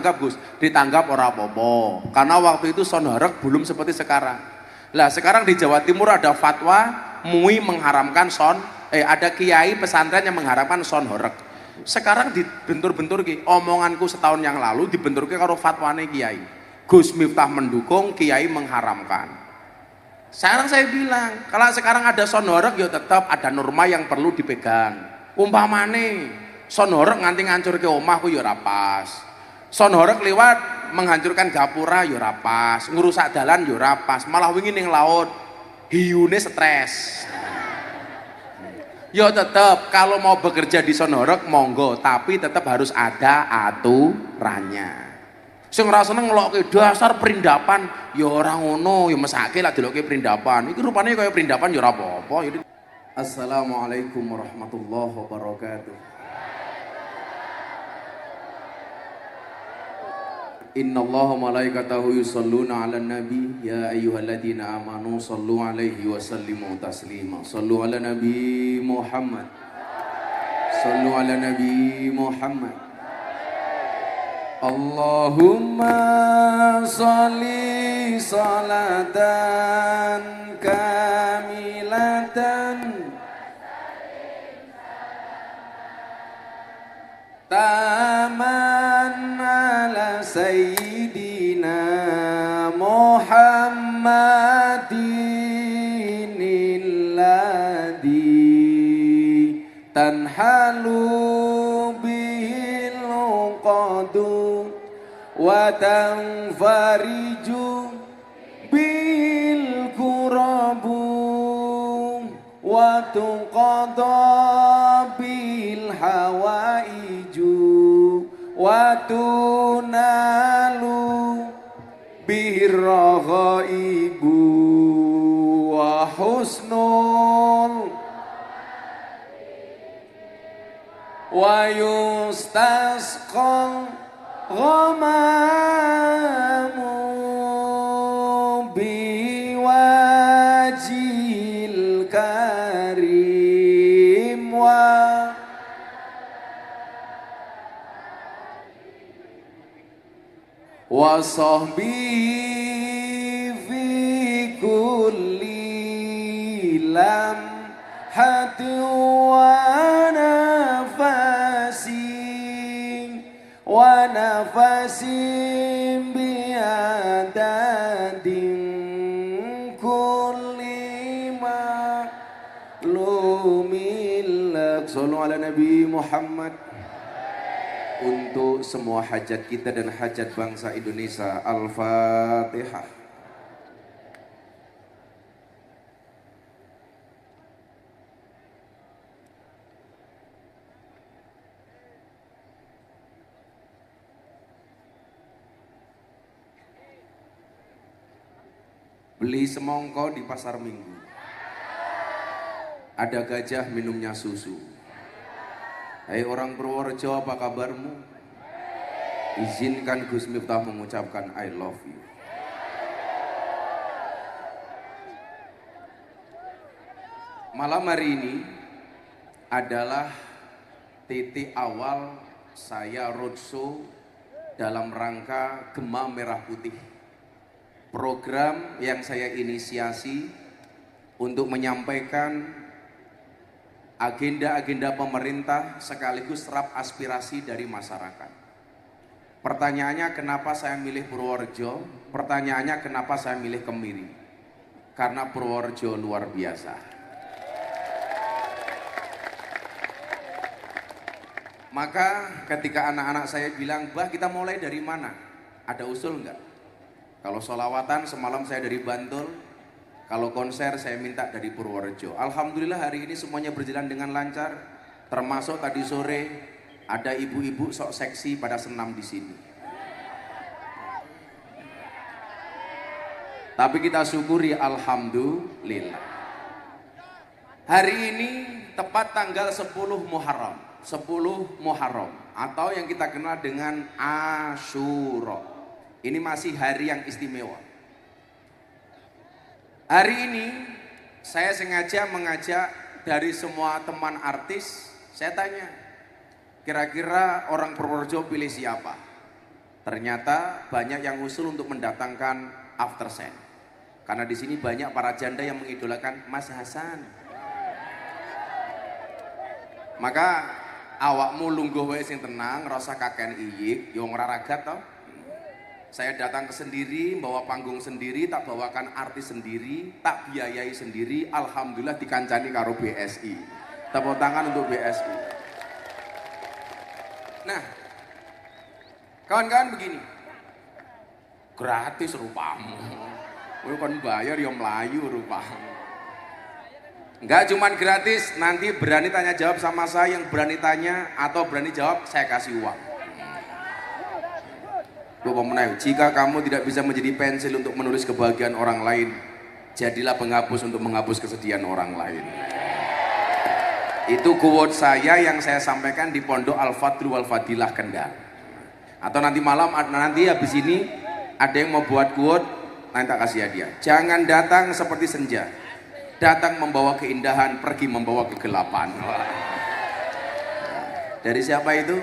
ditanggap Gus, ditanggap ora apa-apa. Karena waktu itu son horeg belum seperti sekarang. Lah sekarang di Jawa Timur ada fatwa MUI mengharamkan ada kiai pesantren yang mengharamkan son horeg. Sekarang dibentur-bentur ki, omonganku setahun yang lalu dibentur ki karo fatwane kiai. Gus Miftah mendukung, kiai mengharamkan. Sekarang saya bilang, kalau sekarang ada son horeg ya tetap ada norma yang perlu dipegang. Umpamane son horeg nganti ngancurke omahku ya ora pas. Son horeg lewat menghancurkan gapura ya ora pas, ngerusak dalan ya ora pas, malah wingi ning laut hiune stres. Ya tetap kalau mau bekerja di son horeg monggo, tapi tetap harus ada aturannya. Sing ora seneng ngelokke dasar perindapan ya ora ngono, ya mesake lak delokke perindapan. Iki rupane kaya perindapan ya ora apa-apa. Assalamualaikum warahmatullahi wabarakatuh. Innallaha malaikatahu yusholluna 'alan nabi ya ayyuhalladzina amanu shallu 'alaihi wa sallimu taslima. Shallu 'ala nabi Muhammad. Shallu 'ala nabi Muhammad. Allahumma sholli salatan kamilatan taman ala sayyidina Muhammadin alladhi tanhalu bihil uqadu wa tanfariju bil kurabu wa tuqadha bil hawaiju wa tunalu bihir raghaibu wa husnul wa yustasqal ghamamu biwajil karim wa sahbihi fi kulli lamhati wa nafasin biadadin kulli ma'lumin lak. Sallu ala Nabi Muhammad. Untuk semua hajat kita dan hajat bangsa Indonesia, Al-Fatihah. Beli semongko di pasar Minggu, ada gajah minumnya susu. Hai orang Purworejo, apa kabarmu? Izinkan Gus Miftah mengucapkan I love you. Malam hari ini adalah titik awal saya roadshow dalam rangka Gema Merah Putih. Program yang saya inisiasi untuk menyampaikan agenda-agenda pemerintah sekaligus serap aspirasi dari masyarakat. Pertanyaannya kenapa saya milih Purworejo? Pertanyaannya kenapa saya milih Kemiri? Karena Purworejo luar biasa. Maka ketika anak-anak saya bilang, "Bah, kita mulai dari mana? Ada usul enggak?" Kalau sholawatan semalam saya dari Bantul, kalau konser saya minta dari Purworejo. Alhamdulillah hari ini semuanya berjalan dengan lancar, termasuk tadi sore ada ibu-ibu sok seksi pada senam di sini. Tapi kita syukuri alhamdulillah. Hari ini tepat tanggal 10 Muharram, 10 Muharram atau yang kita kenal dengan Asyura. Ini masih hari yang istimewa. Hari ini saya sengaja mengajak dari semua teman artis. Saya tanya, kira-kira orang Purworejo pilih siapa? Ternyata banyak yang usul untuk mendatangkan aftersen. Karena di sini banyak para janda yang mengidolakan Mas Hasan. Maka awakmu lungguh wae sing tenang, rasa kaken iyik, yo ora ragat toh. Saya datang ke sendiri, bawa panggung sendiri, tak bawakan artis sendiri, tak biayai sendiri. Alhamdulillah dikancani karo BSI. Tepuk tangan untuk BSI. Nah, kawan-kawan begini, gratis rupamu. Kowe kon bayar ya melayu rupamu. Enggak cuman gratis, nanti berani tanya jawab sama saya, yang berani tanya atau berani jawab saya kasih uang. Jika kamu tidak bisa menjadi pensil untuk menulis kebahagiaan orang lain, jadilah penghapus untuk menghapus kesedihan orang lain. Itu quote saya yang saya sampaikan di Pondok Al-Fadlu Wal Fadilah Kendal. Atau nanti malam, nanti habis ini ada yang mau buat quote, nanti tak kasih hadiah. Jangan datang seperti senja, datang membawa keindahan, pergi membawa kegelapan. Dari siapa itu?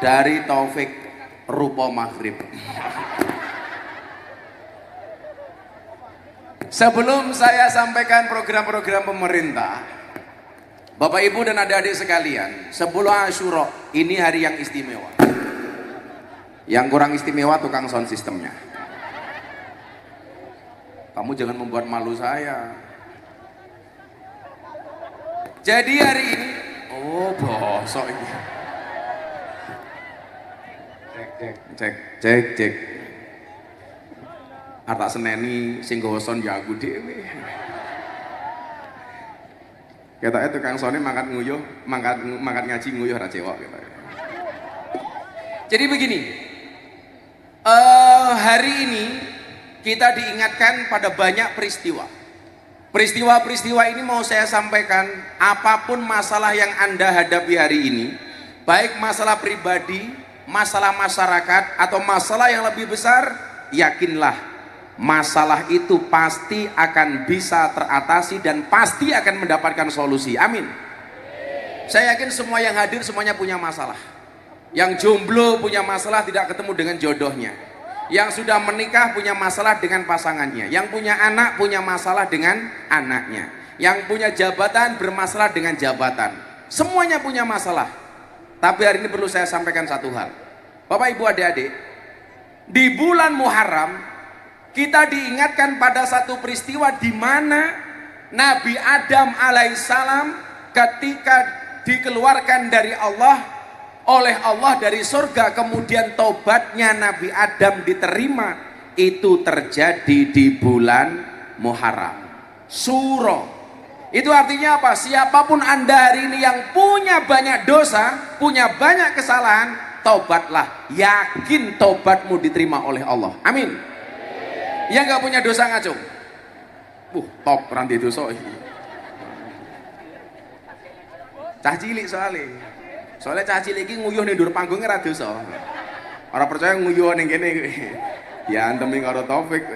Dari Taufik Rupa Maghrib. Sebelum saya sampaikan program-program pemerintah, Bapak Ibu dan adik-adik sekalian, 10 Asyura ini hari yang istimewa. Yang kurang istimewa tukang sound systemnya. Kamu jangan membuat malu saya. Jadi hari ini, oh bosok ini. Cek. Arta seneni sing gawa son ya aku dhewe. Ketoke tukang sone mangkat nguyuh, mangkat ngaji nguyuh ra cewek ketoke. Jadi begini. Hari ini kita diingatkan pada banyak peristiwa. Peristiwa-peristiwa ini mau saya sampaikan, apapun masalah yang Anda hadapi hari ini, baik masalah pribadi, masalah masyarakat atau masalah yang lebih besar, yakinlah masalah itu pasti akan bisa teratasi dan pasti akan mendapatkan solusi. Amin. Saya yakin semua yang hadir semuanya punya masalah. Yang jomblo punya masalah tidak ketemu dengan jodohnya. Yang sudah menikah punya masalah dengan pasangannya. Yang punya anak punya masalah dengan anaknya. Yang punya jabatan bermasalah dengan jabatan. Semuanya punya masalah. Tapi hari ini perlu saya sampaikan satu hal. Bapak Ibu adik-adik, di bulan Muharram kita diingatkan pada satu peristiwa di mana Nabi Adam alaihissalam ketika dikeluarkan dari oleh Allah dari surga, kemudian tobatnya Nabi Adam diterima, itu terjadi di bulan Muharram. Suro. Itu artinya apa? Siapapun Anda hari ini yang punya banyak dosa, punya banyak kesalahan, tobatlah. Yakin tobatmu diterima oleh Allah. Amin. Yang nggak punya dosa ngacung. Top ranti dosa. Cah cilik soalnya cah cilik iki nguyuh ning ndur panggung ora dosa. Ora percaya nguyuh ning kene. Ya antemi karo Taufik.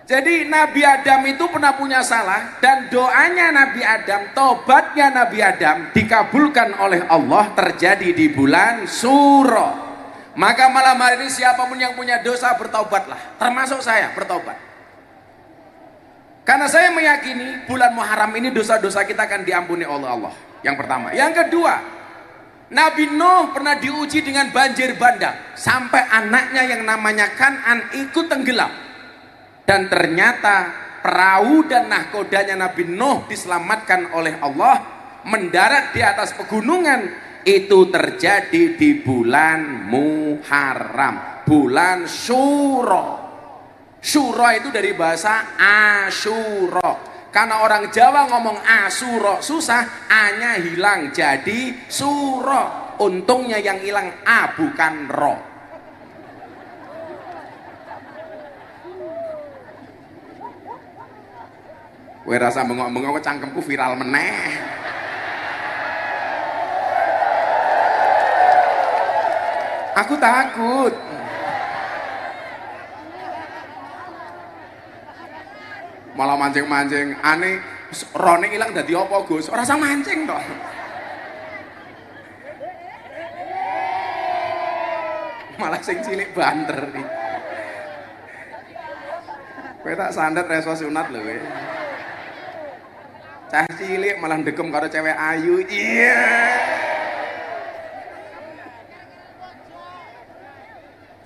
Jadi Nabi Adam itu pernah punya salah, dan doanya Nabi Adam, tobatnya Nabi Adam dikabulkan oleh Allah, terjadi di bulan Suro. Maka malam hari ini siapapun yang punya dosa bertobatlah, termasuk saya bertobat. Karena saya meyakini bulan Muharram ini dosa-dosa kita akan diampuni oleh Allah. Yang pertama. Yang kedua, Nabi Nuh pernah diuji dengan banjir bandang sampai anaknya yang namanya Kan'an ikut tenggelam. Dan ternyata perahu dan nahkodanya Nabi Nuh diselamatkan oleh Allah, mendarat di atas pegunungan. Itu terjadi di bulan Muharram, bulan Syuro. Syuro itu dari bahasa Asyuro. Karena orang Jawa ngomong Asyuro susah, A-nya hilang jadi Suro. Untungnya yang hilang A bukan Ro. Kowe rasa bengok-bengok cangkemku viral meneh. Aku takut. Malah mancing-mancing. Aneh, rone ilang dadi apa, Gus? Ora usah mancing toh. Malah sing cilik banter nih. Kowe tak sandet reso sunat lho kowe. Cah cilik malah ndekem karo cewek ayu. Iya.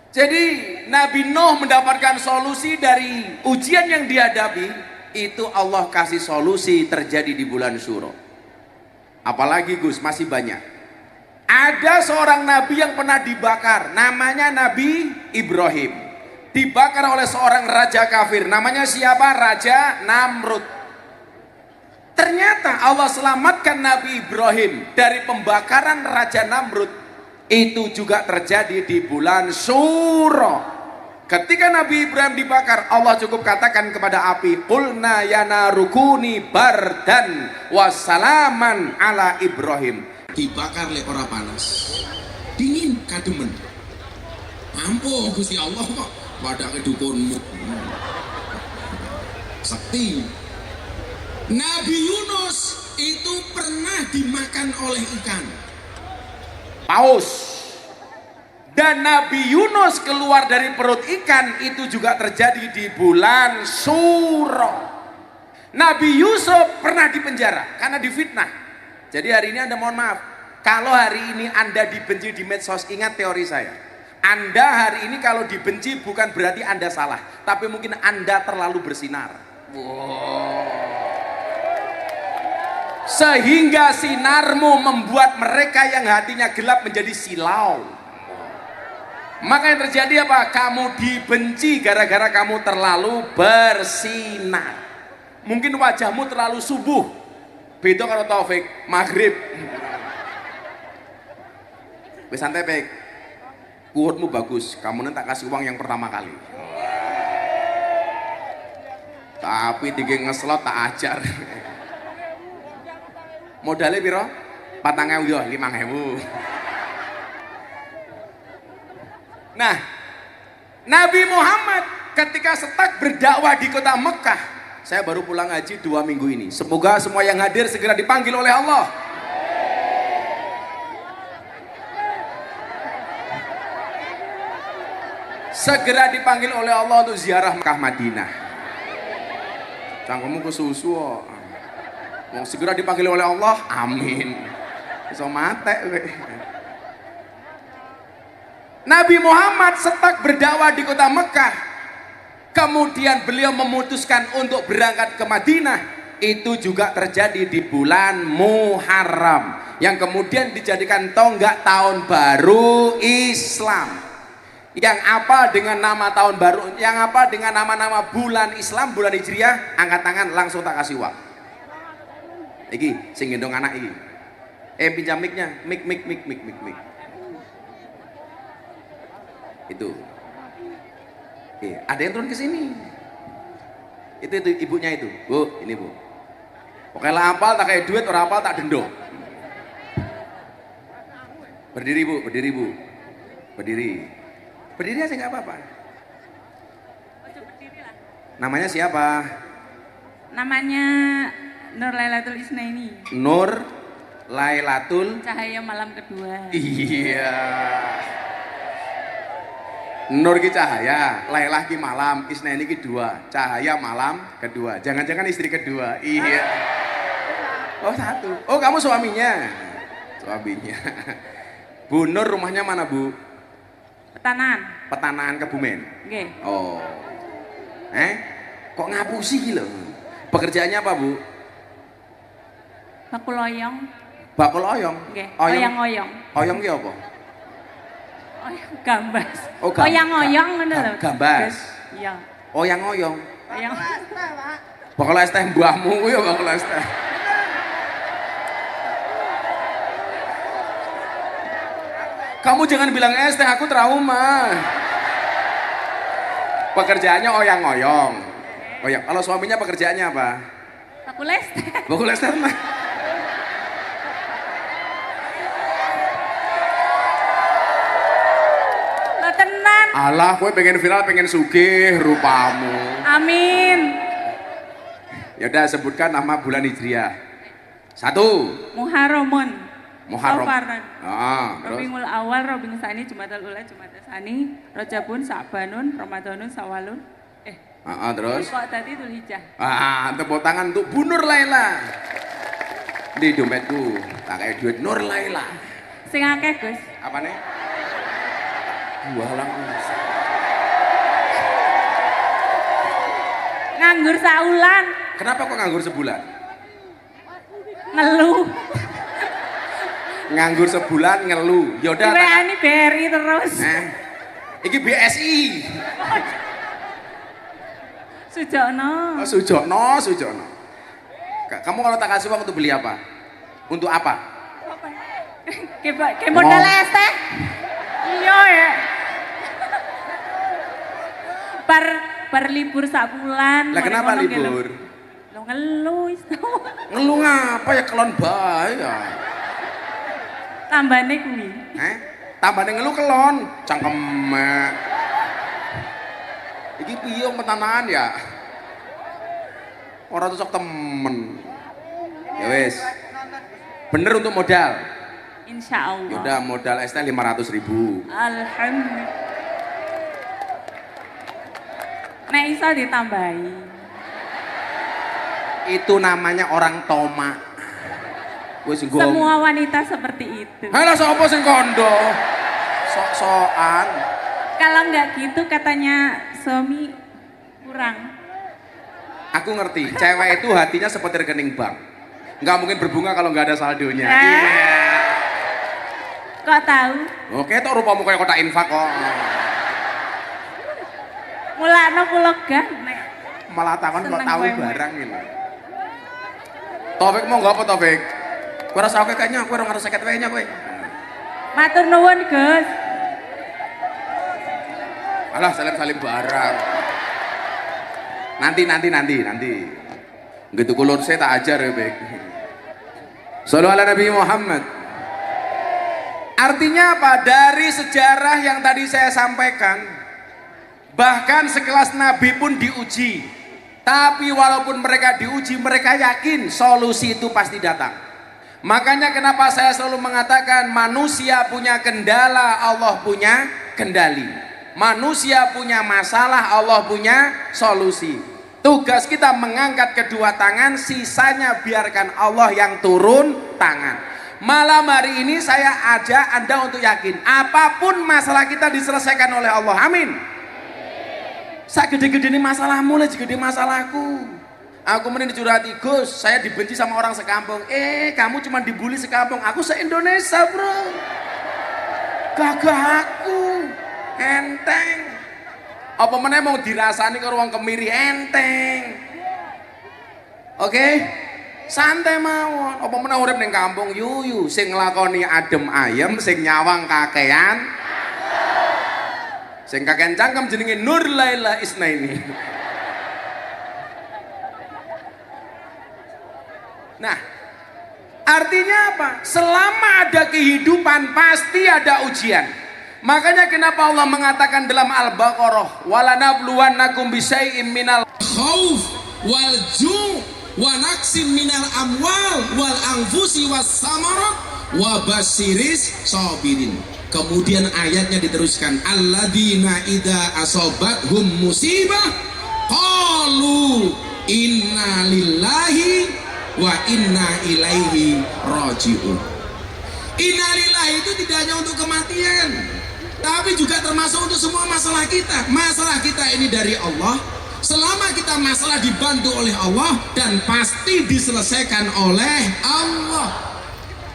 Jadi Nabi Nuh mendapatkan solusi dari ujian yang dihadapi, itu Allah kasih solusi terjadi di bulan Syuro. Apalagi Gus, masih banyak. Ada seorang nabi yang pernah dibakar, namanya Nabi Ibrahim. Dibakar oleh seorang raja kafir, namanya siapa? Raja Namrud. Ternyata Allah selamatkan Nabi Ibrahim dari pembakaran Raja Namrud. Itu juga terjadi di bulan Syuro. Ketika Nabi Ibrahim dibakar, Allah cukup katakan kepada api, qulna ya narukuni bardan wassalaman ala Ibrahim. Dibakar le ora panas, dingin kademen. Ampuh Gusti Allah kok pada kedukunmu. Sakti. Nabi Yunus itu pernah dimakan oleh ikan paus, dan Nabi Yunus keluar dari perut ikan itu juga terjadi di bulan Syuro. Nabi Yusuf pernah dipenjara karena difitnah. Jadi hari ini Anda mohon maaf, kalau hari ini Anda dibenci di medsos, ingat teori saya, Anda hari ini kalau dibenci bukan berarti Anda salah, tapi mungkin Anda terlalu bersinar. Sehingga sinarmu membuat mereka yang hatinya gelap menjadi silau. Maka yang terjadi apa? Kamu dibenci gara-gara kamu terlalu bersinar. Mungkin wajahmu terlalu subuh, beda kalau Taufik maghrib. Wis santai Pek, kuatmu bagus, kamu nanti tak kasih uang yang pertama kali. Tapi tinggi ngeslot tak ajar. Modalnya piro? 4.000 yo, 5.000. Nah, Nabi Muhammad ketika setak berdakwah di kota Mekah, saya baru pulang haji 2 minggu ini. Semoga semua yang hadir segera dipanggil oleh Allah. Segera dipanggil oleh Allah untuk ziarah Mekah Madinah. Cangkemmu kesusu kok. Mau segera dipanggil oleh Allah, amin. So mate. Nabi Muhammad setak berdakwah di kota Mekah, kemudian beliau memutuskan untuk berangkat ke Madinah. Itu juga terjadi di bulan Muharram, yang kemudian dijadikan tonggak tahun baru Islam. Yang apa dengan nama tahun baru, yang apa dengan nama-nama bulan Islam, bulan Hijriah, angkat tangan langsung tak kasih uang. Iki sing gendong anak iki. Pinjam mic-nya, mic. Itu. Ada yang turun ke sini. Itu ibunya itu. Bu, ini Bu. Pokoknya hafal tak kayak duit, orang hafal tak dendo. Berdiri Bu, berdiri Bu. Berdiri. Berdiri aja nggak apa-apa. Namanya siapa? Namanya Nur Lailatul Isnaini. Nur Lailatul Cahaya malam kedua. Iya. Nur ki cahaya, Lailah ki malam, Isnaini ki 2. Cahaya malam kedua. Jangan-jangan istri kedua. Iya. Oh 1. Oh kamu suaminya. Suaminya. Bu Nur rumahnya mana Bu? Petanan. Petanaan Kebumen. Nggih. Oh. Kok ngapusi ki lho? Pekerjaannya apa Bu? Bakul oyong. Bakul oyong. Nggih. Oyong-oyong. Oyong ki apa? Oyong gambas. Oh, oyang-oyong ngono lho. Gambas. Iya. Oyang-oyong. Oyong. Bakul es teh mbahmu kuwi ya bakul es teh. Kamu jangan bilang es teh, aku trauma. Pekerjaannya oyang-oyong. Oyang. Kalau suaminya pekerjaannya apa? Bakul es teh. Bakul es teh mah. Tenan. Alah, kowe pengen viral, pengen sugih rupamu. Amin. Ya udah sebutkan nama bulan Hijriah. 1. Muharramun. Muharram. Safaran. Terus Rabiul Awal, Rabiul Tsani, Jumadal Ula, Jumadal Tsani, Rajabun, Sa'banun, Ramadanun, Sawalun. Terus Kok tadi Dzulhijjah. tepuk tangan untuk Bu Nur Laila. Di dompetku tak kayak duit Nur Laila. Sing akeh, Gus. Apa nih? Walang. Nganggur saulan, Kenapa kok nganggur sebulan? ngeluh. Nganggur sebulan ngeluh. Yaudah. Diweani BRI terus. Iki BSI. Sujono. Sujono. Kamu kalau tak kasih uang untuk beli apa? Untuk apa? Kayak modal es teh. Iya ya. Bar libur sak bulan. Lah kenapa libur? Lo ngeluh itu. Ngeluh ngapa ya kelon bae ya. Tambane kuwi. Tambahnya ngeluh kelon, cangkemek. Iki piye petanaan ya? Orang cocok temen. Ya wis. Bener untuk modal. Insya Allah. Yaudah modal ST 500.000. Alhamdulillah. Nek iso ditambahi. Itu namanya orang toma. Wis nggo. Semua wanita seperti itu. Halah sapa sing kondo? Sok-sokan. Kalau nggak gitu katanya suami kurang. Aku ngerti, cewek itu hatinya seperti rekening bank. Nggak mungkin berbunga kalau nggak ada saldonya. Nah. Iya. Kok tahu? Oke, toh rupamu kayak kotak infak kok. Mulakno kula gah nek. Malah takon kok Seneng tahu kowe. barang ini. Taufik mau nggak apa Taufik? Kue rasa oke kayaknya, kue orang harus sakit nya kue. Matur nuwun, Gus. Alah salim barang. Nanti. Gitu kulur saya tak ajar ya baik. Sallu ala Nabi Muhammad. Artinya apa? Dari sejarah yang tadi saya sampaikan, bahkan sekelas Nabi pun diuji. Tapi walaupun mereka diuji, mereka yakin solusi itu pasti datang. Makanya kenapa saya selalu mengatakan manusia punya kendala, Allah punya kendali. Manusia punya masalah, Allah punya solusi. Tugas kita mengangkat kedua tangan, sisanya biarkan Allah yang turun tangan. Malam hari ini saya ajak Anda untuk yakin, apapun masalah kita diselesaikan oleh Allah. Amin. Sak gede-gede ini masalahmu, lah gede masalahku. Aku mending dicurhati, Gus, saya dibenci sama orang sekampung. Kamu cuma dibully sekampung, aku se-Indonesia, bro. Gagah aku, enteng. Apa meneh mau dirasani ke ruang kemiri, enteng. Oke? Santai mawon. Apa meneh urip ning kampung, yuyu. Sing nglakoni adem ayem, sing nyawang kakean. Sing kakean cangkem jenenge Nur Laila Isnaini. Nah, artinya apa? Selama ada kehidupan pasti ada ujian. Makanya kenapa Allah mengatakan dalam Al-Baqarah, "Walanabluwannakum bisyai'im minal khauf wal ju' wa naqsin minal amwal wal anfusi was samarat wa basyiris sabirin." Kemudian ayatnya diteruskan, "Alladzina idza asabathum musibah qalu inna lillahi wa inna ilaihi raji'un." Inna lillahi itu tidak hanya untuk kematian, tapi juga termasuk untuk semua masalah kita. Masalah kita ini dari Allah. Selama kita masalah dibantu oleh Allah dan pasti diselesaikan oleh Allah.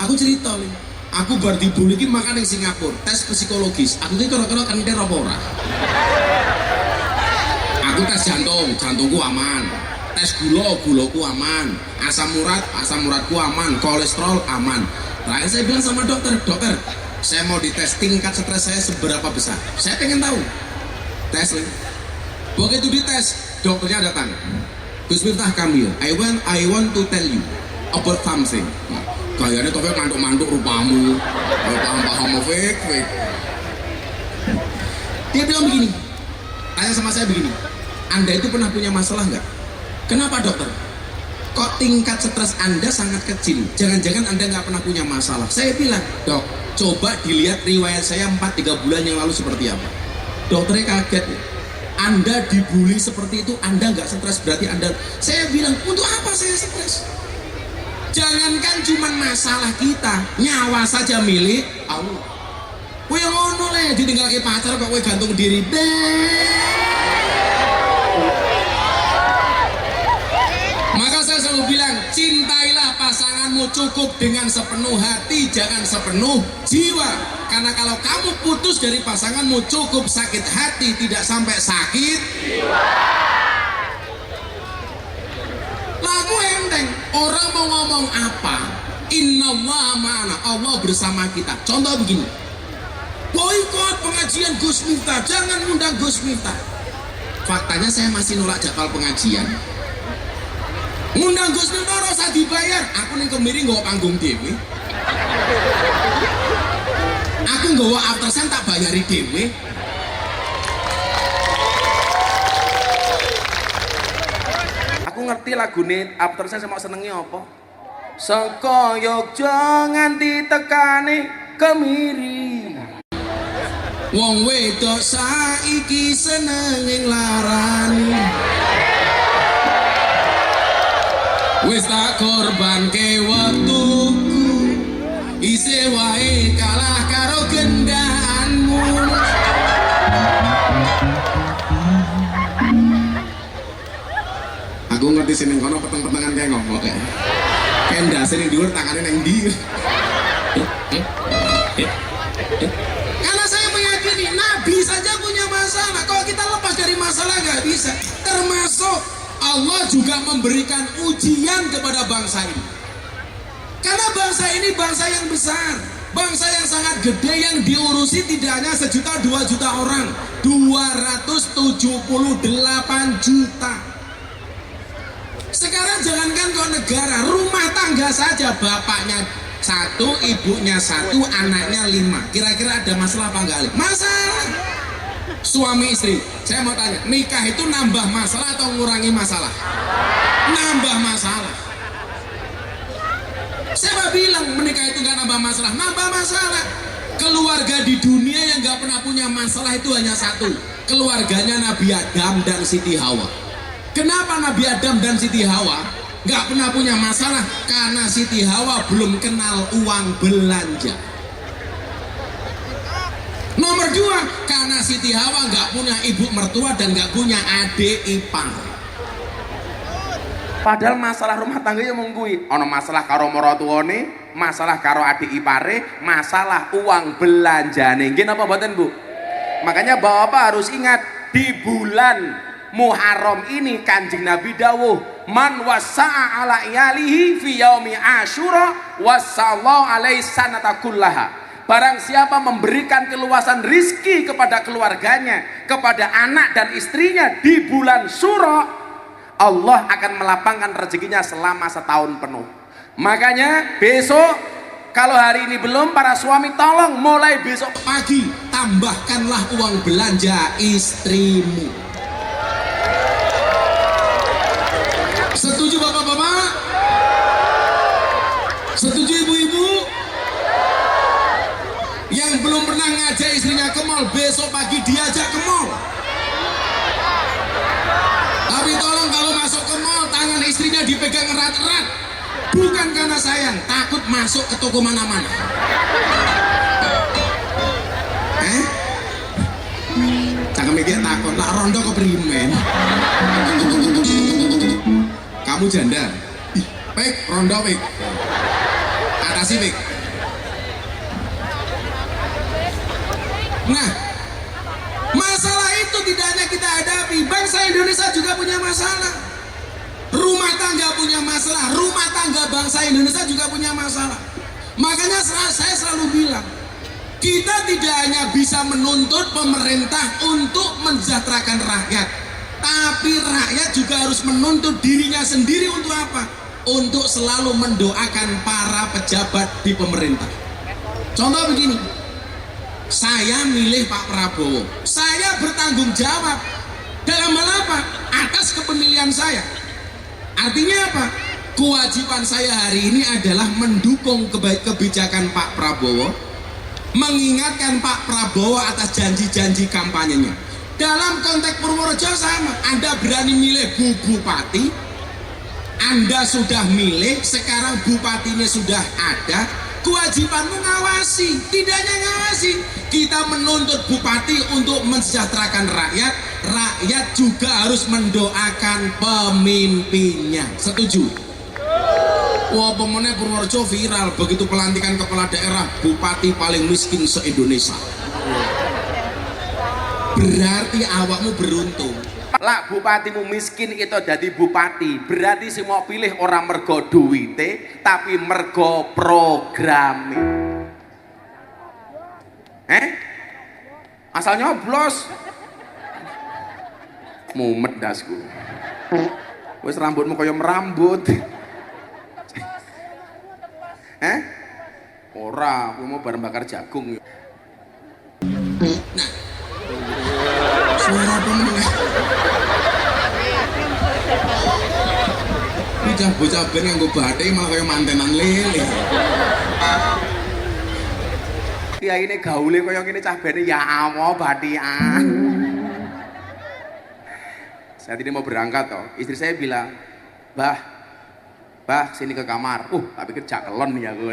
Aku cerita nih, aku baru dibully makan di Singapura, tes psikologis. Aku ini kira-kira kan dia apa ora? Aku tes jantungku aman. Tes gulaku aman. Asam uratku aman. Kolesterol aman. Terakhir saya bilang sama dokter, saya mau dites tingkat stres saya seberapa besar. Saya pengen tahu. Tes nih. Begitu dites, dokternya datang. Gus Miftah Kamil, I want to tell you about something. Kayaknya Taufik mantuk-mantuk rupamu. Paham fake. Dia bilang begini. Tanya sama saya begini. Anda itu pernah punya masalah nggak? Kenapa dokter? kok tingkat stres Anda sangat kecil, jangan-jangan Anda nggak pernah punya masalah. Saya bilang, dok, coba dilihat riwayat saya 4-3 bulan yang lalu seperti apa. Dokternya kaget, Anda dibully seperti itu, Anda nggak stres, berarti Anda. Saya bilang, untuk apa saya stres? Jangankan cuma masalah kita, nyawa saja milik Allah. Kowe ngono le, ditinggalke pacar kok kowe gantung diri. Maka saya selalu bilang, cintailah pasanganmu cukup dengan sepenuh hati, jangan sepenuh jiwa. Karena kalau kamu putus dari pasanganmu cukup sakit hati, tidak sampai sakit jiwa. Lagu enteng, orang mau ngomong apa, innallaha ma'ana, Allah bersama kita. Contoh begini, boikot pengajian Gus Miftah, jangan undang Gus Miftah. Faktanya saya masih nolak jadwal pengajian. Ngundang Gus Miftah rasa dibayar, aku ning kemiri nggawa panggung dhewe. Aku nggawa aftersen tak bayari dhewe. Aku ngerti lagune aftersen saya mau senengi apa? Saka Yogya nganti tekane kemiri. Wong wedok saiki seneng larani. Wis tak korbanke wektuku, isih wae kalah karo gendaanmu. Aku ngerti sini kono peteng-petengan kayak ngomong kayak ndase ning dhuwur tangane nang ndi. Karena saya meyakini Nabi saja punya masalah. Kalau kita lepas dari masalah nggak bisa. Termasuk Allah juga memberikan ujian kepada bangsa ini. Karena bangsa ini bangsa yang besar, bangsa yang sangat gede, yang diurusi tidak hanya 1 juta 2 juta orang, 278 juta. Sekarang jangankan kok negara, rumah tangga saja, bapaknya 1, ibunya 1, anaknya 5. Kira-kira ada masalah apa enggak? Masalah. Suami istri, saya mau tanya, nikah itu nambah masalah atau ngurangi masalah? Nambah masalah. Siapa bilang menikah itu nggak nambah masalah? Nambah masalah. Keluarga di dunia yang nggak pernah punya masalah itu hanya satu, keluarganya Nabi Adam dan Siti Hawa. Kenapa Nabi Adam dan Siti Hawa nggak pernah punya masalah? Karena Siti Hawa belum kenal uang belanja. Nomor 2, karena Siti Hawa nggak punya ibu mertua dan nggak punya adik ipar. Padahal masalah rumah tangga yang menggui, ono masalah karo maratuwane, masalah karo adik ipare, masalah uang belanjane. Nggih napa mboten, Bu? Makanya Bapak harus ingat, di bulan Muharram ini Kanjeng Nabi dawuh, man wasa'a ala iyalihi fi yaumi Asyura wasallahu alaihi sanata kullaha. Barang siapa memberikan keluasan rizki kepada keluarganya, kepada anak dan istrinya di bulan Syura, Allah akan melapangkan rezekinya selama setahun penuh. Makanya besok, kalau hari ini belum, para suami tolong mulai besok Pagi tambahkanlah uang belanja istrimu. Setuju bapak-bapak? Setuju ibu-ibu? Yang belum pernah ngajak istrinya ke mall, besok pagi diajak ke mall. Tapi tolong kalau masuk ke mall, tangan istrinya dipegang erat-erat. Bukan karena sayang, takut masuk ke toko mana-mana. Cangkem iki takut, nak rondo keprimen. Kamu janda? Ih, Pik, rondo Pik. Atasi Pik. Nah, masalah itu tidak hanya kita hadapi, bangsa Indonesia juga punya masalah. Rumah tangga punya masalah, rumah tangga bangsa Indonesia juga punya masalah. Makanya saya selalu bilang, kita tidak hanya bisa menuntut pemerintah untuk mensejahterakan rakyat, tapi rakyat juga harus menuntut dirinya sendiri untuk apa? Untuk selalu mendoakan para pejabat di pemerintah. Contoh begini, saya milih Pak Prabowo, saya bertanggung jawab dalam hal apa? Atas kepemilian saya. Artinya apa? Kewajiban saya hari ini adalah mendukung kebijakan Pak Prabowo, mengingatkan Pak Prabowo atas janji-janji kampanyenya. Dalam konteks Purworejo sama, Anda berani milih bupati, Anda sudah milih, sekarang bupatinya sudah ada, kewajibanmu ngawasi, tidak hanya ngawasi, kita menuntut bupati untuk mensejahterakan rakyat, rakyat juga harus mendoakan pemimpinnya. Setuju? Wah, pemenang Purworejo viral begitu pelantikan kepala daerah bupati paling miskin se-Indonesia. Berarti awakmu beruntung. Lah bupatimu miskin itu jadi bupati, berarti semua pilih orang mergo duwite, tapi mergo programe. Asal nyoblos. Mumet dasku. Wes rambutmu kaya merambut. Ora, aku mau bareng bakar jagung. Nah, suara pemenang. Bocah-bocah ben nganggo bathik malah kaya mantenan lele. Kiai ini gaule kaya ngene cah bene ya Allah bathikan. Saat ini mau berangkat toh, istri saya bilang, Bah, sini ke kamar. Tak pikir cakelon ya gue.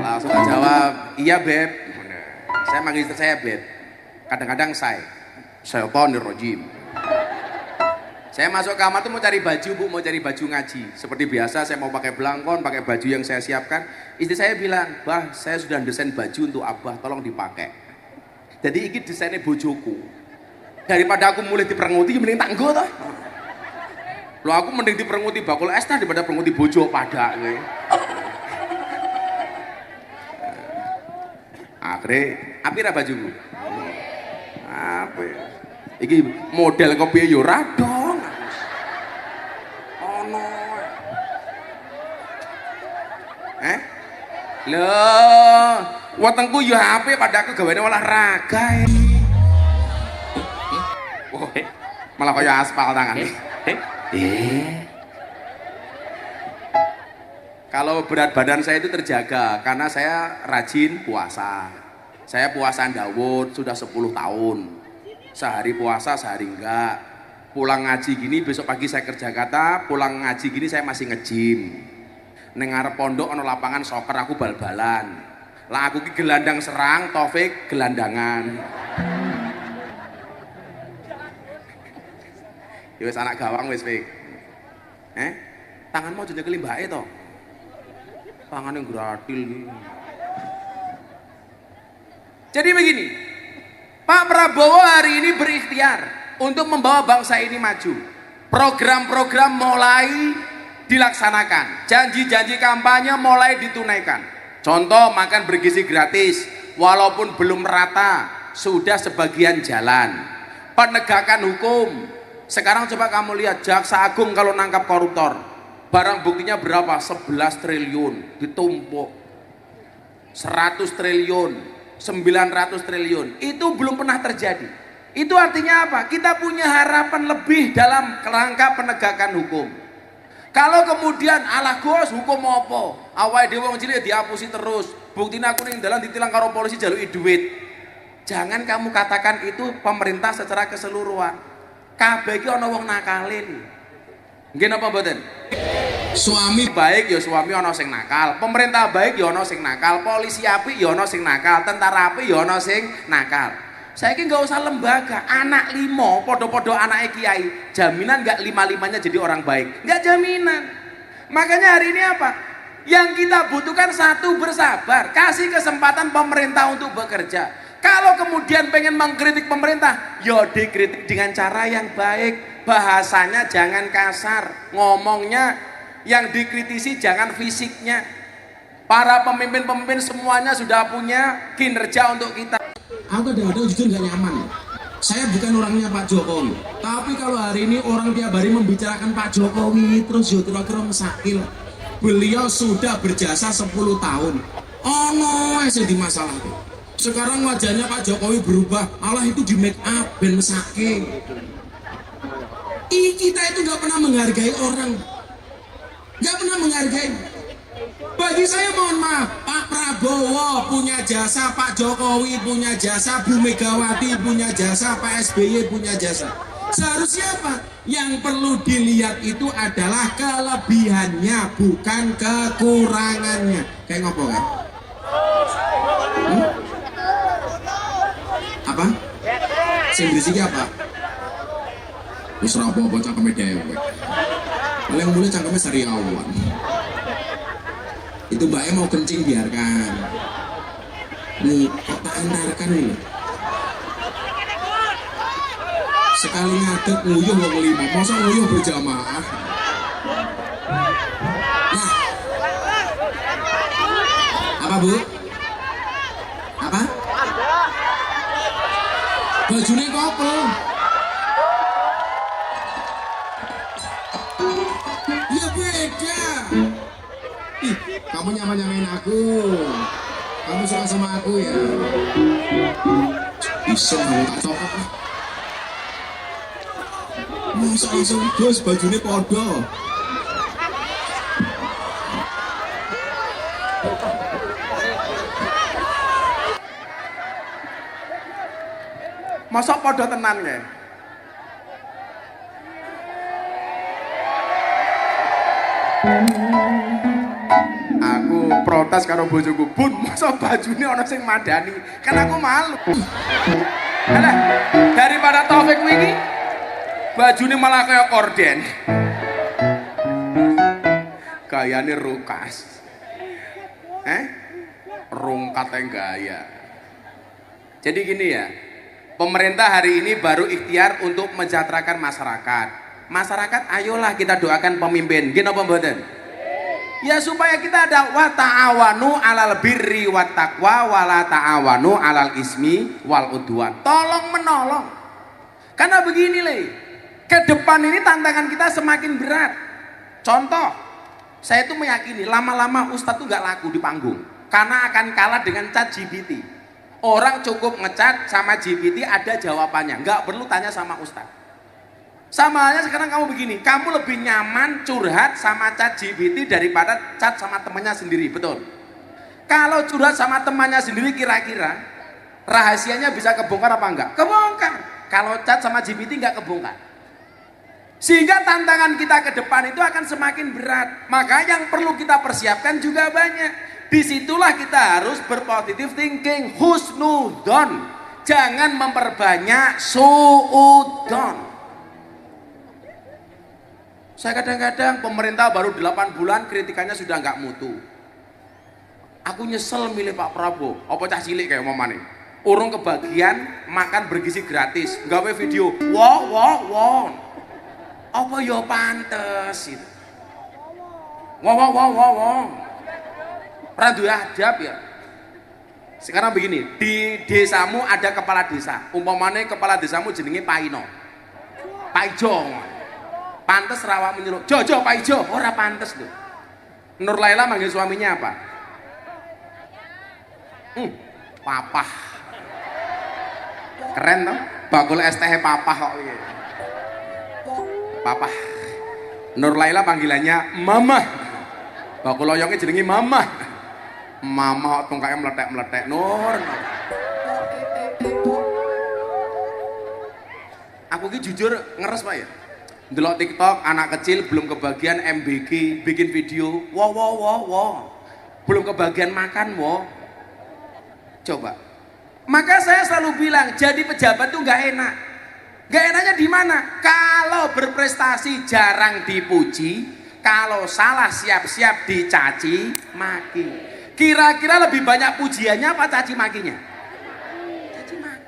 Langsung tak jawab, iya Beb. Saya manggil istri saya Beb. Kadang-kadang saya rojim. Saya masuk kamar tuh mau cari baju Bu, mau cari baju ngaji. Seperti biasa saya mau pakai belangkon, pakai baju yang saya siapkan. Istri saya bilang, Bah, saya sudah desain baju untuk Abah, tolong dipakai. Jadi ini desainnya bojoku. Daripada aku mulai diperenguti, mending tanggo toh. Loh aku mending diperenguti bakul es daripada perenguti bojo pada gue. Akhirnya, apira bajuku? Apa ya? Iki model kopi yo radong. Ono. Loh, wetengku yo HP pada aku gaweane olahraga. Malah kaya aspal tangan. Kalau berat badan saya itu terjaga karena saya rajin puasa. Saya puasa Dawud sudah 10 tahun. Sehari puasa, sehari enggak. Pulang ngaji gini, besok pagi saya kerja kata, pulang ngaji gini saya masih nge-gym. Ning ngarep pondok ana lapangan soccer aku bal-balan. Lah aku ki gelandang serang, Taufik gelandangan. Ya wis anak gawang wis Fik. Tanganmu aja nyekeli mbake to. Tangannya gratil. Jadi begini, Pak Prabowo hari ini berikhtiar untuk membawa bangsa ini maju. Program-program mulai dilaksanakan, janji-janji kampanye mulai ditunaikan. Contoh makan bergizi gratis, walaupun belum rata, sudah sebagian jalan. Penegakan hukum. Sekarang coba kamu lihat Jaksa Agung kalau nangkap koruptor, barang buktinya berapa? 11 triliun ditumpuk, 100 triliun, 900 triliun. Itu belum pernah terjadi. Itu artinya apa? Kita punya harapan lebih dalam kerangka penegakan hukum. Kalau kemudian alah Gus hukum apa? Awake dhewe wong cilik diapusi terus. Buktine aku ning dalan ditilang karo polisi jaluki duit. Jangan kamu katakan itu pemerintah secara keseluruhan. Kabeh iki ana wong nakalin. Nggih napa mboten? Suami Baik ya suami ana sing nakal, pemerintah baik ya ana sing nakal, polisi apik ya ana sing nakal, tentara apik ya ana sing nakal. Saiki nggak usah lembaga, anak 5 podo-podo anake kiai, jaminan nggak 5-5-nya jadi orang baik? Nggak jaminan. Makanya hari ini apa? Yang kita butuhkan satu, bersabar, kasih kesempatan pemerintah untuk bekerja. Kalau kemudian pengen mengkritik pemerintah, ya dikritik dengan cara yang baik, bahasanya jangan kasar, ngomongnya yang dikritisi jangan fisiknya. Para pemimpin-pemimpin semuanya sudah punya kinerja untuk kita. Aku kadang-kadang jujur gak nyaman. Saya bukan orangnya Pak Jokowi, tapi kalau hari ini orang tiap hari membicarakan Pak Jokowi terus yo kira-kira mesakil. Beliau sudah berjasa 10 tahun. Oh no, saya di masalah itu. Sekarang wajahnya Pak Jokowi berubah, malah itu di make up ben mesake. Kita itu nggak pernah menghargai orang. nggak pernah menghargai. Bagi saya mohon maaf, Pak Prabowo punya jasa, Pak Jokowi punya jasa, Bu Megawati punya jasa, Pak SBY punya jasa. Seharusnya apa? Yang perlu dilihat itu adalah kelebihannya, bukan kekurangannya. Kayak ngopo kan? Apa? Sing berisiki apa? Wis ora apa-apa cangkeme dewek. Paling mulai cangkeme sariawan. Itu mbaknya mau kencing biarkan. Nih, kok tak antarkan nih. Sekali ngadeg nguyuh wong lima, masa nguyuh berjamaah. Nah, apa Bu? Apa? Bajunya kopel. Ya beda. Ih, kamu nyamain aku. Kamu suka sama aku ya. Bisa kamu tak cokok lah. Masa langsung bos bajunya podo. Masa podo tenan ya? Aku protes karo bojoku, Bun, masa bajunya ana sing madani? Kan aku malu. Alah, daripada Taufik wingi bajunya malah kayak korden. Gayane rukas. Rungkat yang gaya. Jadi gini ya, pemerintah hari ini baru ikhtiar untuk mensejahterakan masyarakat. Masyarakat, ayolah kita doakan pemimpin. Gini apa mboten? Ya supaya kita ada wa ta'awanu 'alal birri wat taqwa wa la ta'awanu 'alal ismi wal udwan. Tolong menolong. Karena begini le, ke depan ini tantangan kita semakin berat. Contoh, saya itu meyakini lama-lama Ustadz tuh gak laku di panggung karena akan kalah dengan Chat GPT. Orang cukup ngecat sama GPT ada jawabannya, nggak perlu tanya sama Ustadz. Sama halnya sekarang kamu begini, kamu lebih nyaman curhat sama Chat GPT daripada chat sama temannya sendiri, betul? Kalau curhat sama temannya sendiri kira-kira rahasianya bisa kebongkar apa enggak? Kebongkar. Kalau chat sama GPT nggak kebongkar. Sehingga tantangan kita ke depan itu akan semakin berat. Maka yang perlu kita persiapkan juga banyak. Disitulah kita harus berpositif thinking, husnudon. Jangan memperbanyak suudon. Saya kadang-kadang pemerintah baru 8 bulan kritikannya sudah nggak mutu. Aku nyesel milih Pak Prabowo. Apa cah cilik kayak mamane? Urung kebagian makan bergizi gratis. Gawe video. Wow. Apa ya pantes itu. Wow. Randu adab ya. Sekarang begini, di desamu ada kepala desa. Umpamanya kepala desamu jenenge Paino. Paijo. Pantes rawak menyuruh. Jo Paijo, ora pantes lho. Nur Laila manggil suaminya apa? Papah. Keren toh? Bakul es teh papah kok iki. Papah. Nur Laila panggilannya Mama. Bakul loyongnya jenenge Mama. Mama kok tungkake meletek-meletek. Nur. Aku ki jujur ngeres Pak ya. Ndelok TikTok anak kecil belum kebagian MBG bikin video. Wow. Belum kebagian makan, Coba. Maka saya selalu bilang jadi pejabat tuh nggak enak. Nggak enaknya di mana? Kalau berprestasi jarang dipuji, kalau salah siap-siap dicaci maki. Kira-kira lebih banyak pujiannya apa caci makinya? Caci maki.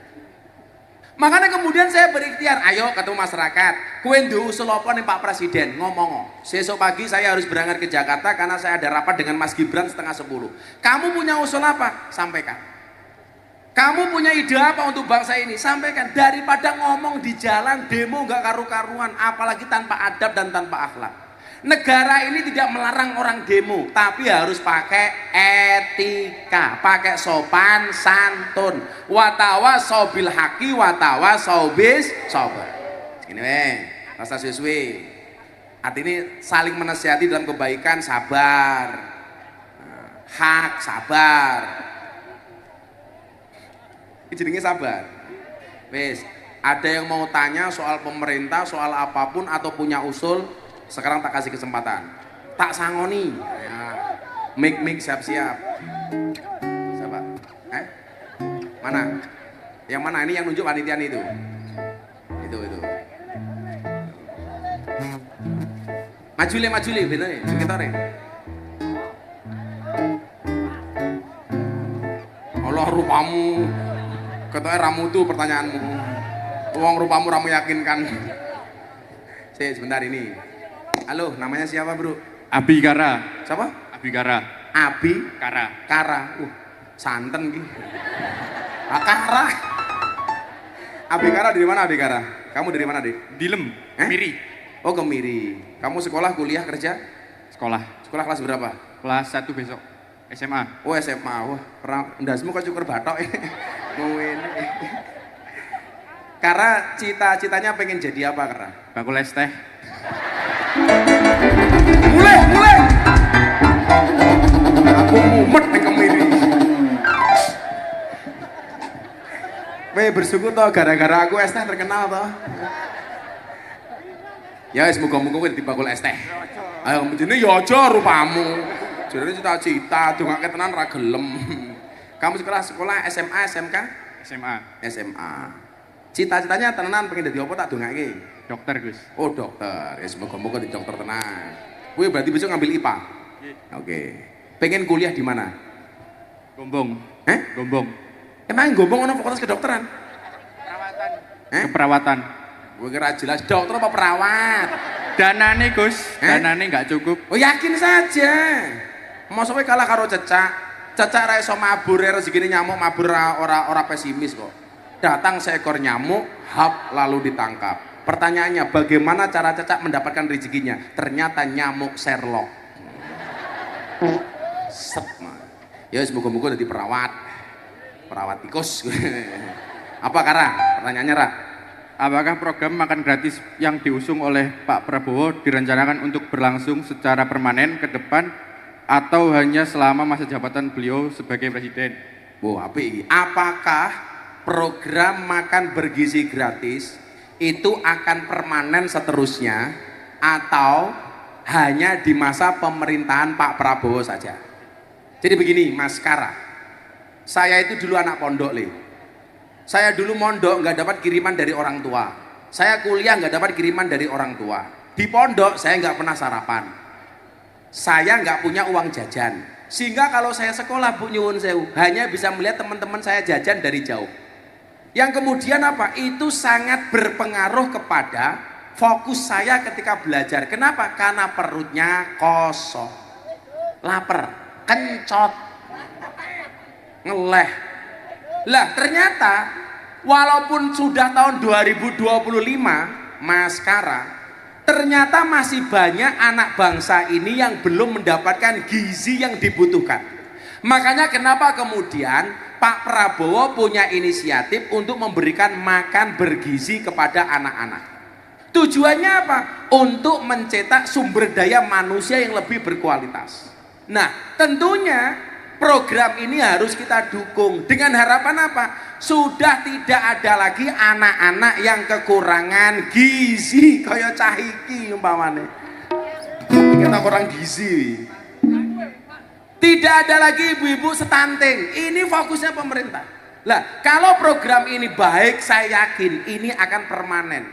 Makanya kemudian saya berikhtiar, ayo ketemu masyarakat. Kue usul apa nih Pak Presiden? Ngomong. Besok pagi saya harus berangkat ke Jakarta karena saya ada rapat dengan Mas Gibran 9:30. Kamu punya usul apa? Sampaikan. Kamu punya ide apa untuk bangsa ini? Sampaikan. Daripada ngomong di jalan, demo nggak karu-karuan, apalagi tanpa adab dan tanpa akhlak. Negara ini tidak melarang orang demo, tapi harus pakai etika, pakai sopan santun. Watawasau bil haqi watawasau bis sabar. Ini rasa suwe. Artinya saling menasihati dalam kebaikan, sabar. Hak, sabar. Ini jenenge sabar. Wes, ada yang mau tanya soal pemerintah, soal apapun atau punya usul, sekarang tak kasih kesempatan. Tak sangoni. Ya. Mik siap-siap. Siapa? Mana? Yang mana? Ini yang nunjuk panitian itu. Itu. Maju le, bener nih, sekitar nih. Allah rupamu, ketoknya ramu tuh pertanyaanmu. Uang rupamu ramu yakinkan. Sebentar ini. Halo, namanya siapa bro? Abi Kara. Siapa? Abi Kara. Abi Kara. Santen gitu. Kara. Abi Kara dari mana Abi Kara? Kamu dari mana dek? Dilem. Miri. Oh Kemiri. Kamu sekolah, kuliah, kerja? Sekolah. Sekolah kelas berapa? Kelas 1 besok. SMA. Oh SMA. Wah, ndasmu kok cukur batok. Ngene. Kara cita-citanya pengen jadi apa Kara? Bakul es teh. Mulai. Aku mumet ning Kemiri. Bersyukur toh gara-gara aku es teh terkenal toh. Ya semoga-moga kowe dibakul es teh. Ayo jenenge ya aja rupamu. Jenenge cita-cita dongake tenan ra gelem. Kamu sekolah SMA, SMK? SMA. Cita-citanya tenan pengen dadi apa tak dongake? Dokter, Gus. Oh, dokter. Ya semoga-moga di dokter tenan. Kowe berarti besok ngambil IPA. Oke. Pengen kuliah di mana? Gombong. Gombong. Emang Gombong ono fakultas kedokteran? Keperawatan. Gue kira jelas dokter apa perawat. Danane Gus, danane nggak cukup. Oh yakin saja. Masa kowe kalah karo cecak. Cecak ra iso mabur rezekine nyamuk mabur ora pesimis kok. Datang seekor nyamuk, hap lalu ditangkap. Pertanyaannya bagaimana cara cecak mendapatkan rezekinya? Ternyata nyamuk Sherlock. Set mah. Ya semoga-moga jadi perawat. Perawat tikus. Apa Kara? Pertanyaannya Ra. Apakah program makan gratis yang diusung oleh Pak Prabowo direncanakan untuk berlangsung secara permanen ke depan atau hanya selama masa jabatan beliau sebagai presiden? Apakah program makan bergizi gratis itu akan permanen seterusnya atau hanya di masa pemerintahan Pak Prabowo saja? Jadi begini Mas Kara, saya itu dulu anak pondok Saya dulu mondok nggak dapat kiriman dari orang tua. Saya kuliah nggak dapat kiriman dari orang tua. Di pondok saya nggak pernah sarapan. Saya nggak punya uang jajan. Sehingga kalau saya sekolah Bu nyuwun sewu, hanya bisa melihat teman-teman saya jajan dari jauh. Yang kemudian apa? Itu sangat berpengaruh kepada fokus saya ketika belajar. Kenapa? Karena perutnya kosong, lapar, kencot, ngeleh. Lah ternyata walaupun sudah tahun 2025 Mas Kara, ternyata masih banyak anak bangsa ini yang belum mendapatkan gizi yang dibutuhkan. Makanya kenapa kemudian Pak Prabowo punya inisiatif untuk memberikan makan bergizi kepada anak-anak. Tujuannya apa? Untuk mencetak sumber daya manusia yang lebih berkualitas. Nah tentunya program ini harus kita dukung dengan harapan apa? Sudah tidak ada lagi anak-anak yang kekurangan gizi kaya cahiki umpamane. Kita kurang gizi. Tidak ada lagi ibu-ibu stunting. Ini fokusnya pemerintah. Lah, kalau program ini baik, saya yakin ini akan permanen.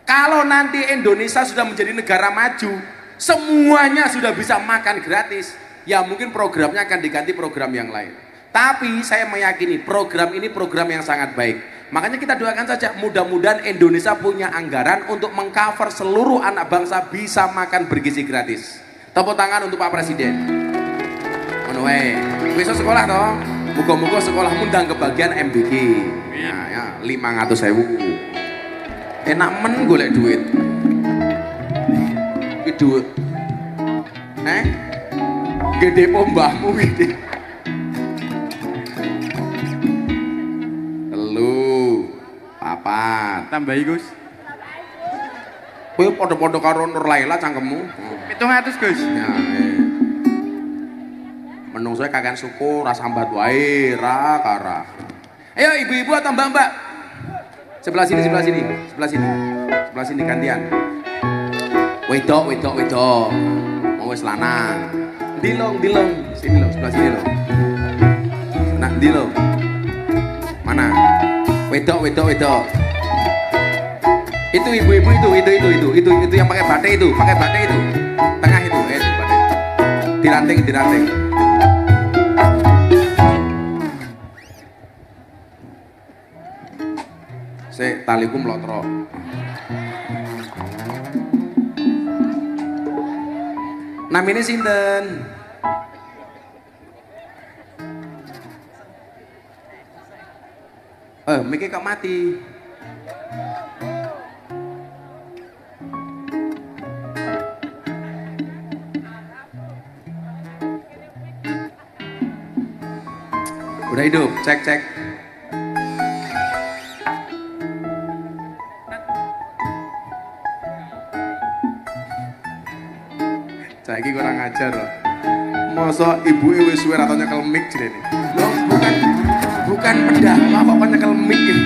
Kalau nanti Indonesia sudah menjadi negara maju, semuanya sudah bisa makan gratis. Ya mungkin programnya akan diganti program yang lain. Tapi saya meyakini program ini program yang sangat baik. Makanya kita doakan saja mudah-mudahan Indonesia punya anggaran untuk mengcover seluruh anak bangsa bisa makan bergizi gratis. Tepuk tangan untuk Pak Presiden. Besok sekolah toh. Muga-muga sekolah undang kebagian MBG. Ya 500.000. Enak men golek duit. Duit. Gede pombahmu gede. Telu, papat. Tambahi Gus. Kowe padha-padha karo Nur Laila cangkemmu. 700 Gus. Ya. Menungsoe kakean syukur, ra sambat wae, ra kara. Ayo ibu-ibu atau mbak-mbak? Sebelah sini, sebelah sini, sebelah sini. Sebelah sini gantian. Wedok, wedok, wedok. Mau wis lanang. Dilong, dilong. Sini lo, sebelah sini lo. Nah, ndi lo? Mana? Wedok, wedok, wedok. Itu ibu-ibu itu yang pakai batik itu, tengah itu, batik. Diranting, diranting. Taliku mlotro. Namine sinten? Miki kok mati. Udah hidup, cek. Saiki kurang ajar loh. Masa ibu wis suwe ra tau nyekel mic jrene. Loh, bukan pendakwah kok nyekel mic gitu.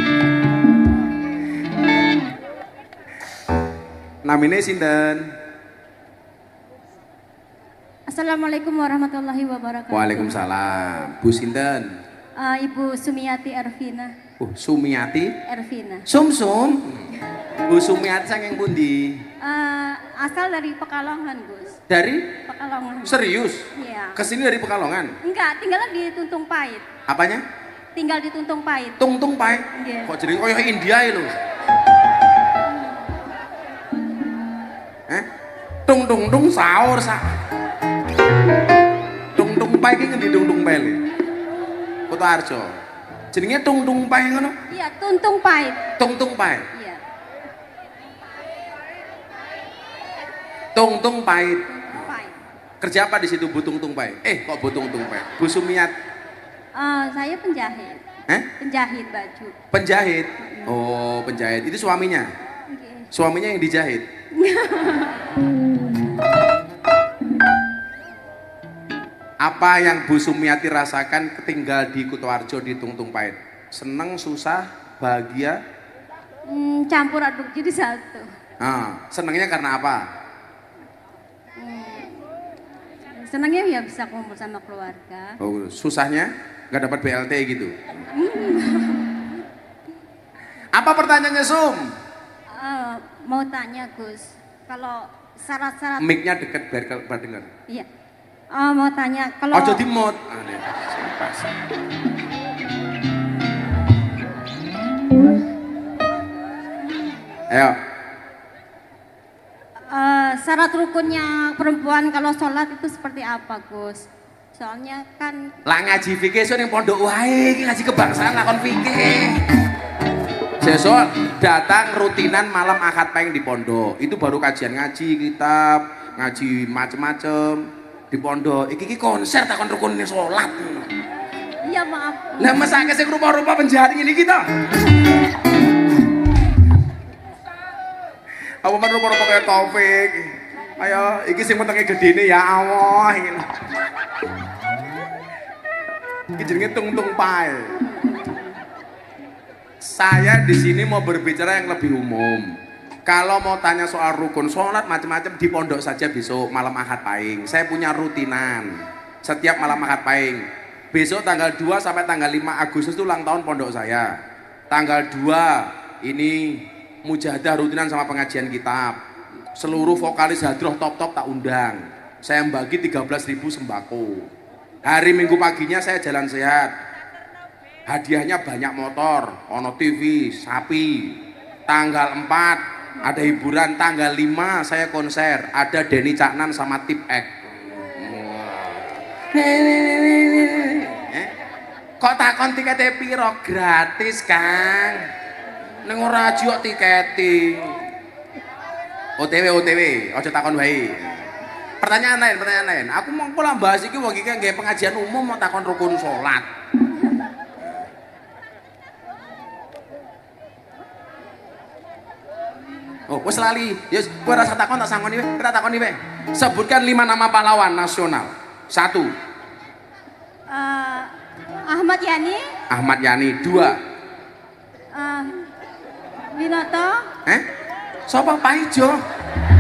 Namine sinten? Assalamualaikum warahmatullahi wabarakatuh. Waalaikumsalam. Bu sinten? Ibu Sumiati Ervina. Sumiati? Ervina. Sum. Bu Sumiati saking pundi? Asal dari Pekalongan, Gus. Dari? Pekalongan. Serius? Iya. Kesini dari Pekalongan? Enggak, tinggalnya di Tuntung Pait. Apanya? Tinggal di Tuntung Pait. Tung Pai? Iya. Kok jadi koyo India ya lo? Tung sahur sak. Tung Pai ki ngendi Tung Pai le? Kutoarjo. Jenenge Tung Pai ngono? Iya, Tuntung Pait. Tung Pai. Iya. Tung Pait. Pait. Kerja apa di situ Bu Tung Pai? Kok Bu Tung Pai? Bu Sumiat. Saya penjahit. Penjahit baju. Penjahit. Oh, penjahit. Itu suaminya. Okay. Suaminya yang dijahit. Apa yang Bu Sumiati rasakan tinggal di Kutoarjo di Tuntung Pait? Seneng, susah, bahagia? Campur aduk jadi satu. Senengnya karena apa? Senangnya ya bisa kumpul sama keluarga. Oh, susahnya nggak dapat BLT gitu. Apa pertanyaannya Sum? Mau tanya Gus, kalau syarat-syarat. Mic-nya deket biar dengar. Iya. Mau tanya kalau. Ojo dimot. Ayo. Syarat rukunnya perempuan kalau sholat itu seperti apa, Gus? Soalnya kan. Lah ngaji fikih so ning pondok wae, iki ngaji kebangsaan lakon fikih. Sesuk datang rutinan malam Ahad Pahing di pondok. Itu baru kajian ngaji, kitab, ngaji macem-macem di pondok. Iki konser takon rukunnya sholat. Iya maaf. Lah mesake sing rupa-rupa penjahat ngene iki to. Apa men rupa-rupa kaya Taufik. Ayo, iki sing wetenge gedene ya Allah. Iki jenenge Tung Pai. Saya di sini mau berbicara yang lebih umum. Kalau mau tanya soal rukun sholat macam-macam di pondok saja besok malam Ahad Pahing. Saya punya rutinan setiap malam Ahad Pahing. Besok tanggal 2 sampai tanggal 5 Agustus itu ulang tahun pondok saya. Tanggal 2 ini mujahadah rutinan sama pengajian kitab. Seluruh vokalis hadroh top-top tak undang. Saya bagi 13.000 sembako. Hari Minggu paginya saya jalan sehat. Hadiahnya banyak motor, ono TV, sapi. Tanggal 4 ada hiburan, tanggal 5 saya konser. Ada Denny Caknan sama Tip X. Kok takon tiketnya piro? Gratis, Kang. Ning ora aja tiketi. OTW, aja takon wae. Pertanyaan lain. Aku mau pola bahas iki wong iki nggih pengajian umum mau takon rukun salat. Oh, wis lali. Ya kowe rasa takon tak sangoni wae. Kita takoni wae. Sebutkan 5 nama pahlawan nasional. 1. Ahmad Yani, Ahmad Yani. 2. Winoto, Sapa Pak Ijo?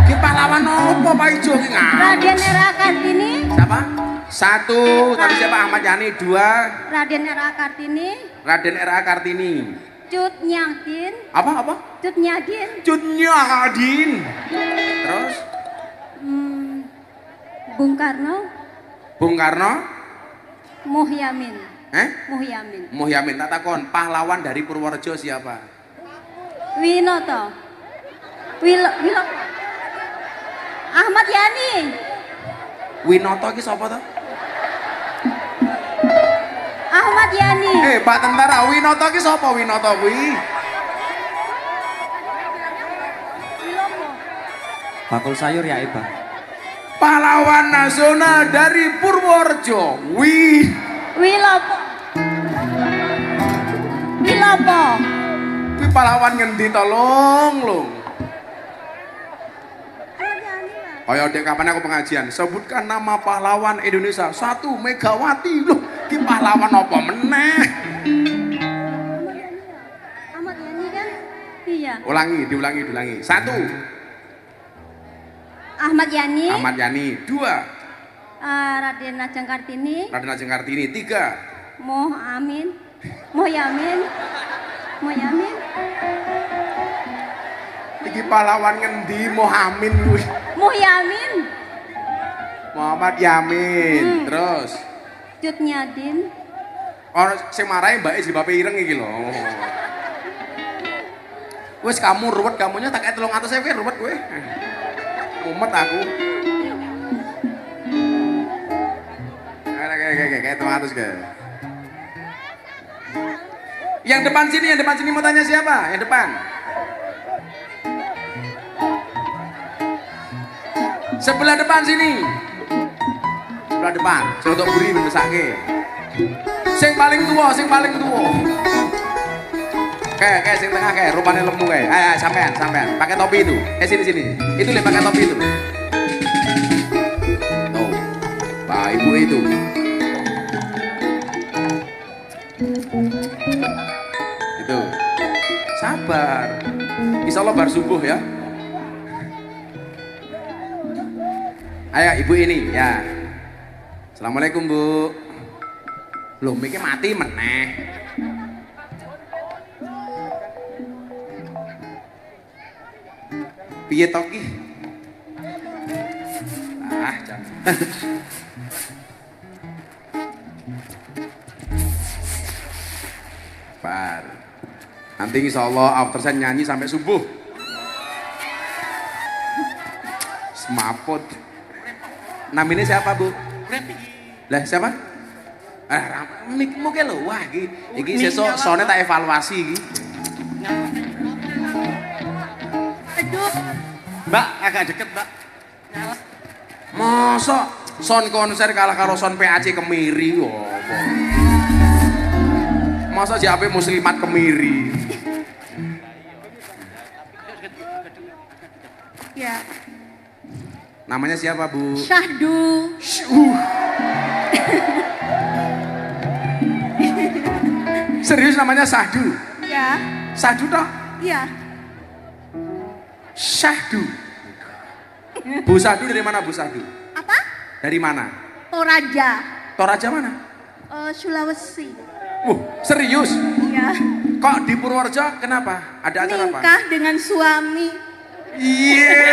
Ki pahlawan opo Pak Ijo ki Raden R.A. Kartini, Siapa? 1. Tadi siapa? Ahmad Yani. 2. Raden R.A. Kartini, Raden R.A. Kartini. Cut Nyadin, Apa? Cut Nyadin, Cut Nyadin. Terus Bung Karno, Bung Karno. Muhyamin, Muhyamin, Muhyamin. Tak takon, pahlawan dari Purworejo siapa? Winoto, Wilo, Ahmad Yani, Winoto ki sapa to? Ahmad Yani, Pak tentara, Winoto ki sapa Winoto kuwi? Bakul sayur ya Iba. Pahlawan nasional dari Purworejo. Wilopo, Kuwi pahlawan ngendi to, Lung? Ayo dek, kapan aku pengajian? Sebutkan nama pahlawan Indonesia. 1. Megawati. Loh, ki pahlawan apa meneh? Ahmad Yani kan? Iya. Diulangi. 1. Ahmad Yani, Ahmad Yani. 2. Raden Ajeng Kartini, Raden Ajeng Kartini. 3. Muhyamin, Iki pahlawan ngendi Muhammad kuwi? Muhyamin, Muhammad Yamin. Terus Cut Nyadin, orang sing marahi mbake jilbabe ireng iki lho. Wis kamu ruwet, kamunya tak kayak 300.000 kowe ruwet kowe. Mumet aku. Kayak 300 ke. Yang depan sini mau tanya siapa? Yang depan. Sebelah depan sini. Sebelah depan. Saya untuk buri membesake. Sing paling tua. Kayak sing tengah kayak rupanya lemu kayak. Ayo sampean. Pakai topi itu. Sini. Itu lihat pakai topi itu. Tuh. Pak Ibu itu. Itu. Sabar. Insya Allah bar subuh ya. Ayo ibu ini ya. Assalamualaikum Bu. Loh mikir mati meneh. Piye to ki? Bar. Nanti insya Allah after saya nyanyi sampai subuh. Semaput. Namanya siapa Bu? Lah siapa? Mikmu ke lho, wah iki sesuk sone tak evaluasi iki. Aduh, Mbak, agak deket Mbak. Mosok son konser kalah karo son PAC Kemiri opo. Masa jape muslimat Kemiri. ya. Namanya siapa Bu? Syahdu. Serius namanya Syahdu? Ya, Syahdu toh? iya. Syahdu. Bu Syahdu dari mana Bu Syahdu? Apa? Dari mana? Toraja. Toraja mana? Sulawesi. Serius? Iya. Kok di Purworejo kenapa? Ada acara apa? Nikah dengan suami. Iya.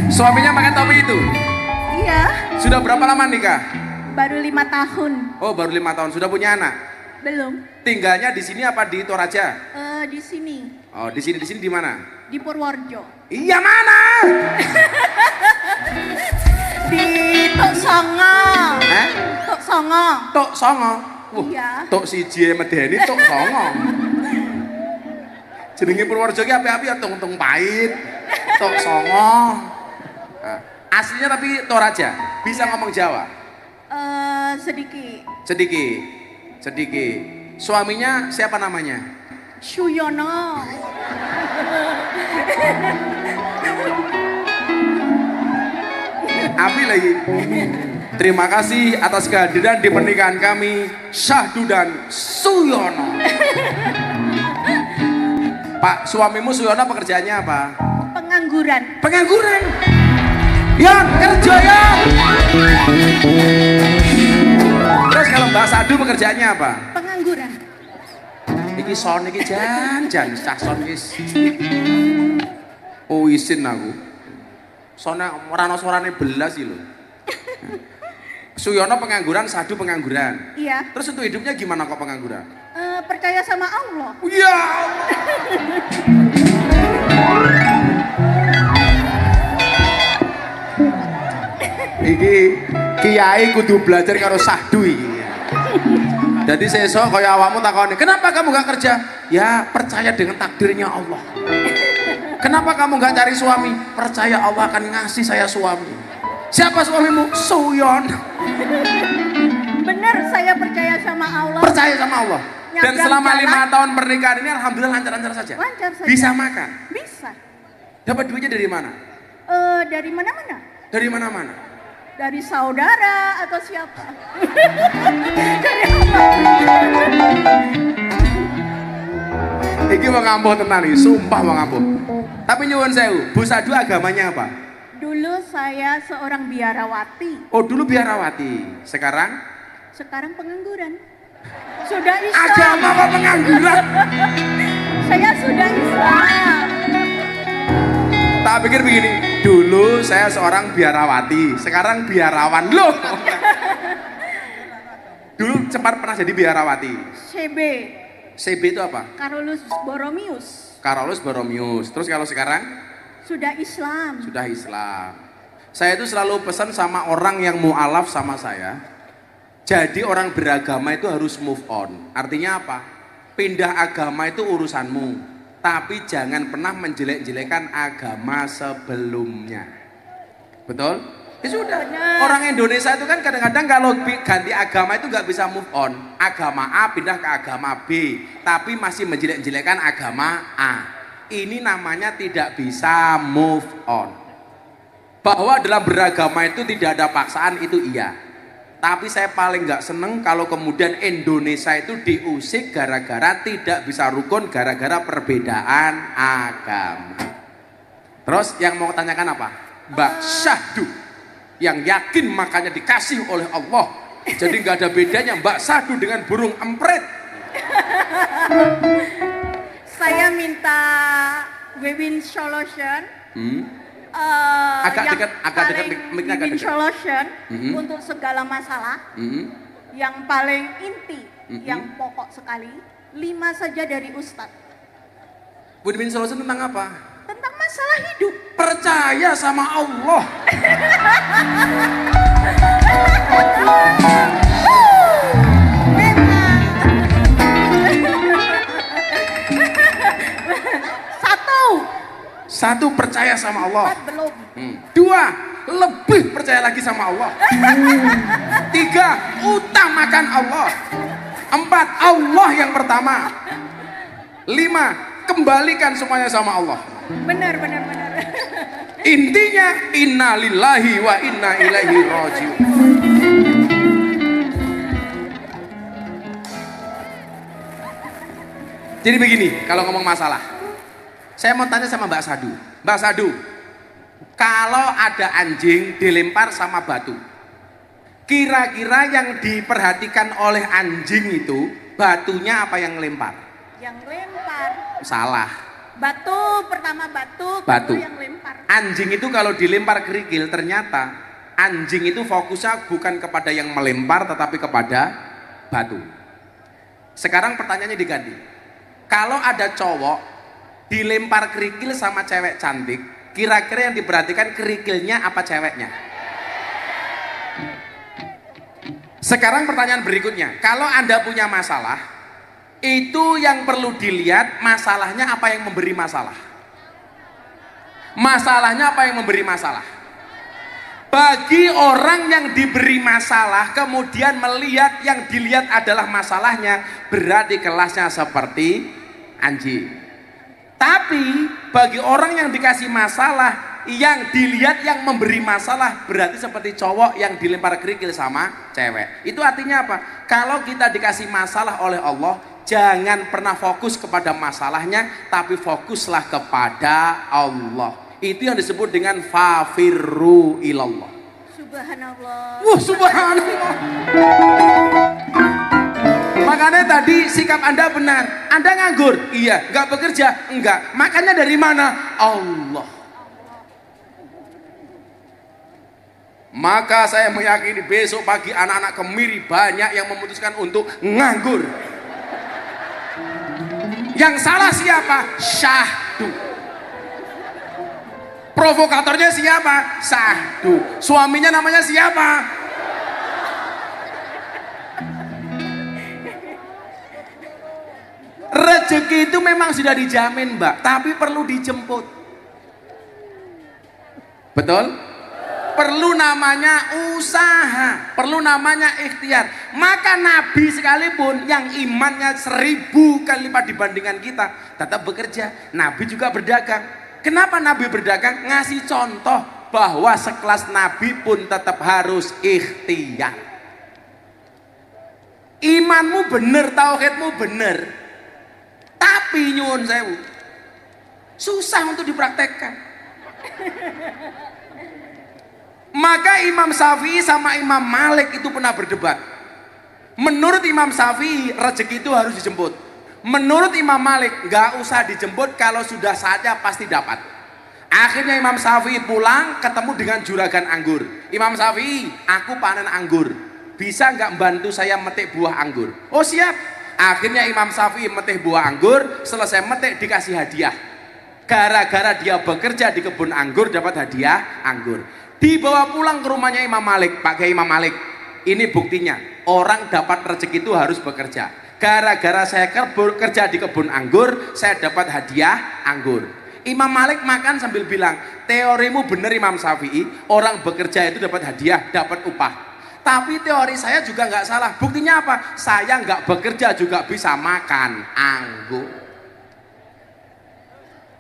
Suaminya pakai topi itu? Iya. Sudah berapa lama nikah? Baru 5 tahun. Oh baru 5 tahun. Sudah punya anak? Belum. Tinggalnya di sini apa di Toraja? Di sini. Oh di sini di mana? Di Purworejo. Iya mana? Di Tok Songo. Tok Songo. Tok Songo. Iya. Tok siji medeni Tok Songo. Jenenge Purworejo ki api-api ya tung pahit. Tok Songo. Aslinya tapi Toraja. Bisa ngomong Jawa? Sedikit. Sedikit. Suaminya siapa namanya? Suyono. Api lagi. Terima kasih atas kehadiran di pernikahan kami, Syahdu dan Suyono. Pak, suamimu Suyono pekerjaannya apa? Pengangguran. Pengangguran. Yon, kerja ya. Terus kalau Mbak Sadu pekerjaannya apa? Pengangguran. Iki son, iki jan cah son guys. Oh isin aku. Sona ora ono suarane belas sih lho. Suyono pengangguran, Sadu pengangguran. Iya. Terus untuk hidupnya gimana kok pengangguran? Percaya sama Allah. Ya Allah. Iki kiai kudu belajar karo Sadu iki. Jadi sesok kaya awakmu takoni, "Kenapa kamu gak kerja?" Ya, percaya dengan takdirnya Allah. "Kenapa kamu gak cari suami?" Percaya Allah akan ngasih saya suami. Siapa suamimu? Suyon. Benar, saya percaya sama Allah. Percaya sama Allah. Dan Nyabrang selama jalan. 5 tahun pernikahan ini alhamdulillah lancar-lancar saja. Lancar saja. Bisa makan. Bisa. Dapat duitnya dari mana? Dari mana-mana? Dari mana-mana. Dari saudara atau siapa? Iki mau ngampuh tenan nih, sumpah mau ngampuh. Tapi nyuwun sewu, Bu Sadu agamanya apa? Dulu saya seorang biarawati, Oh dulu biarawati, sekarang sekarang pengangguran. Sudah Islam. agama apa pengangguran? Saya sudah Islam. Tak pikir begini, dulu saya seorang biarawati, sekarang biarawan loh. Dulu sempat pernah jadi biarawati. CB, CB itu apa? Carolus Borromeus. Carolus Borromeus. Terus kalau sekarang Sudah Islam. sudah Islam. Saya itu selalu pesan sama orang yang mualaf sama saya. Jadi orang beragama itu harus move on. Artinya apa? Pindah agama itu urusanmu. Tapi jangan pernah menjelek-jelekan agama sebelumnya. Betul? Ya sudah. Benar. Orang Indonesia itu kan kadang-kadang kalau ganti agama itu nggak bisa move on. Agama A pindah ke agama B. Tapi masih menjelek-jelekan agama A. Ini namanya tidak bisa move on. Bahwa dalam beragama itu tidak ada paksaan itu iya. Tapi saya paling nggak seneng kalau kemudian Indonesia itu diusik gara-gara tidak bisa rukun gara-gara perbedaan agama. Terus yang mau tanyakan apa? Mbak Syahdu yang yakin makanya dikasih oleh Allah. Jadi nggak ada bedanya Mbak Syahdu dengan burung empret. Saya minta win-win solution. Agak yang dekat, agak dekat, paling mic-nya agak win-win dekat. solution untuk segala masalah. Yang paling inti, yang pokok sekali, 5 saja dari Ustadz. Win-win solution tentang apa? Tentang masalah hidup. Percaya sama Allah. Satu, percaya sama Allah. Belum. 2, lebih percaya lagi sama Allah. 3, utamakan Allah. 4, Allah yang pertama. 5, kembalikan semuanya sama Allah. Benar. Intinya inna lillahi wa inna ilaihi rajiun. Jadi begini, kalau ngomong masalah, saya mau tanya sama Mbak Sadu. Mbak Sadu, kalau ada anjing dilempar sama batu, kira-kira yang diperhatikan oleh anjing itu batunya apa yang lempar? Yang lempar. Salah. Batu, pertama batu, Batu. kedua yang lempar. Anjing itu kalau dilempar kerikil, ternyata anjing itu fokusnya bukan kepada yang melempar tetapi kepada batu. Sekarang pertanyaannya diganti. Kalau ada cowok dilempar kerikil sama cewek cantik, kira-kira yang diperhatikan kerikilnya apa ceweknya? Sekarang pertanyaan berikutnya, kalau Anda punya masalah, itu yang perlu dilihat masalahnya apa yang memberi masalah. Masalahnya apa yang memberi masalah? Bagi orang yang diberi masalah kemudian melihat yang dilihat adalah masalahnya, berarti kelasnya seperti anjing. Tapi bagi orang yang dikasih masalah, yang dilihat yang memberi masalah berarti seperti cowok yang dilempar kerikil sama cewek. Itu artinya apa? Kalau kita dikasih masalah oleh Allah, jangan pernah fokus kepada masalahnya, tapi fokuslah kepada Allah. Itu yang disebut dengan fafirru ilallah. Subhanallah. Wah, subhanallah. Makanya tadi sikap Anda benar. Anda nganggur? Iya. Nggak bekerja? Enggak. Makannya dari mana? Allah. Maka saya meyakini besok pagi anak-anak Kemiri banyak yang memutuskan untuk nganggur. Yang salah siapa? Syahdu. Provokatornya siapa? Syahdu. Suaminya namanya siapa? Rezeki itu memang sudah dijamin, Mbak, tapi perlu dijemput. Betul? Perlu namanya usaha, perlu namanya ikhtiar. Maka Nabi sekalipun yang imannya 1000 kali lipat dibandingkan kita tetap bekerja. Nabi juga berdagang. Kenapa Nabi berdagang? Ngasih contoh bahwa sekelas Nabi pun tetap harus ikhtiar. Imanmu bener, tauhidmu bener, tapi nyuwun sewu, susah untuk dipraktekkan. Maka Imam Syafi'i sama Imam Malik itu pernah berdebat. Menurut Imam Syafi'i rezeki itu harus dijemput. Menurut Imam Malik nggak usah dijemput, kalau sudah saatnya pasti dapat. Akhirnya Imam Syafi'i pulang ketemu dengan juragan anggur. Imam Syafi'i, aku panen anggur, bisa nggak bantu saya metik buah anggur? Oh siap. Akhirnya Imam Syafi'i metik buah anggur, selesai metik dikasih hadiah. Gara-gara dia bekerja di kebun anggur dapat hadiah anggur. Dibawa pulang ke rumahnya Imam Malik. Pak Kiai Imam Malik, ini buktinya orang dapat rezeki itu harus bekerja. Gara-gara saya kerja di kebun anggur, saya dapat hadiah anggur. Imam Malik makan sambil bilang, teorimu benar Imam Syafi'i, orang bekerja itu dapat hadiah, dapat upah. Tapi teori saya juga nggak salah. Buktinya apa? Saya nggak bekerja juga bisa makan anggur.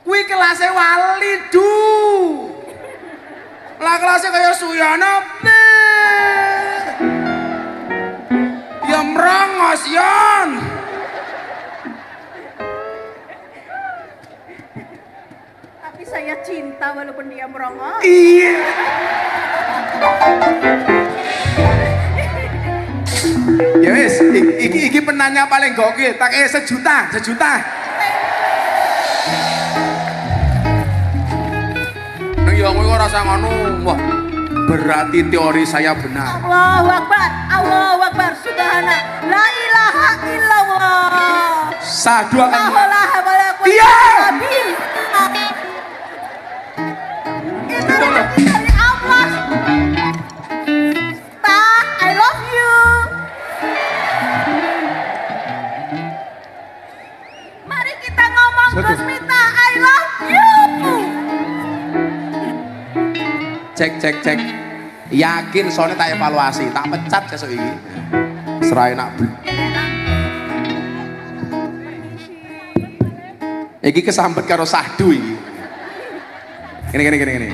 Kuwi kelasnya wali du. Lah kelasnya kayak Suyono. Ya merongos yon. Tapi saya cinta walaupun dia merongos. Iya. Ya wis, iki penanya paling gokil, tak sejuta. Nang yo kowe ora rasa ngono, wah, berarti teori saya benar. Allahu Akbar, Allahu Akbar, subhanallah, la ilaha illallah. Sadu akan Iya. Itu rezeki dari Allah. Pa, I love you. Mari kita ngomong Gus Mita, I love you. Cek. Yakin soalnya tak evaluasi, tak pecat besok iki. Serai nak beli. Iki kesambet karo Sahdu iki. Gini.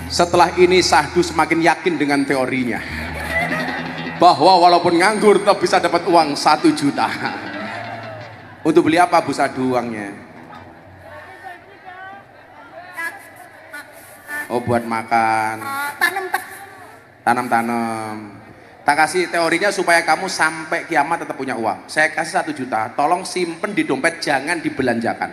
Setelah ini Sahdu semakin yakin dengan teorinya. Bahwa walaupun nganggur tetap bisa dapat uang 1 juta. Untuk beli apa Bu Sahdu uangnya? Oh buat makan. Tanam. Tak kasih teorinya supaya kamu sampai kiamat tetap punya uang. Saya kasih 1 juta, tolong simpen di dompet, jangan dibelanjakan.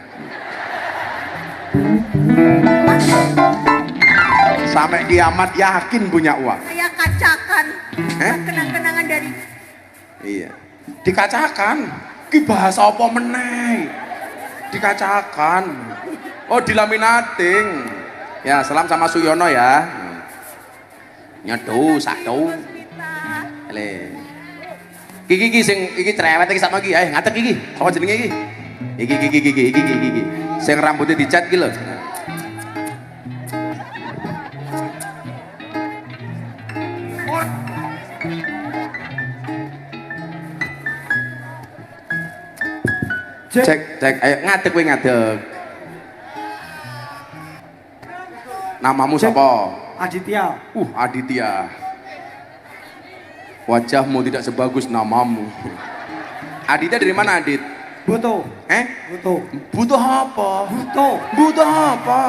Sampai kiamat yakin punya uang. Saya kacakan kenang-kenangan dari. Iya. Dikacakan. Ki bahasa apa meneh? Dikacakan. Oh dilaminating. Ya, salam sama Suyono ya. Nyedu, satu. Le. Iki sing iki cerewet iki sakno iki. Ayo ngadeg iki. Apa jenenge iki? Iki. Sing rambutnya dicat iki lho. Cek. Ayo ngadeg kowe ngadeg. Namamu Cek. siapa? Aditya. Aditya. Wajahmu tidak sebagus namamu. Aditya dari mana, Adit? Butuh. Butuh. Butuh apa? Butuh. Butuh apa?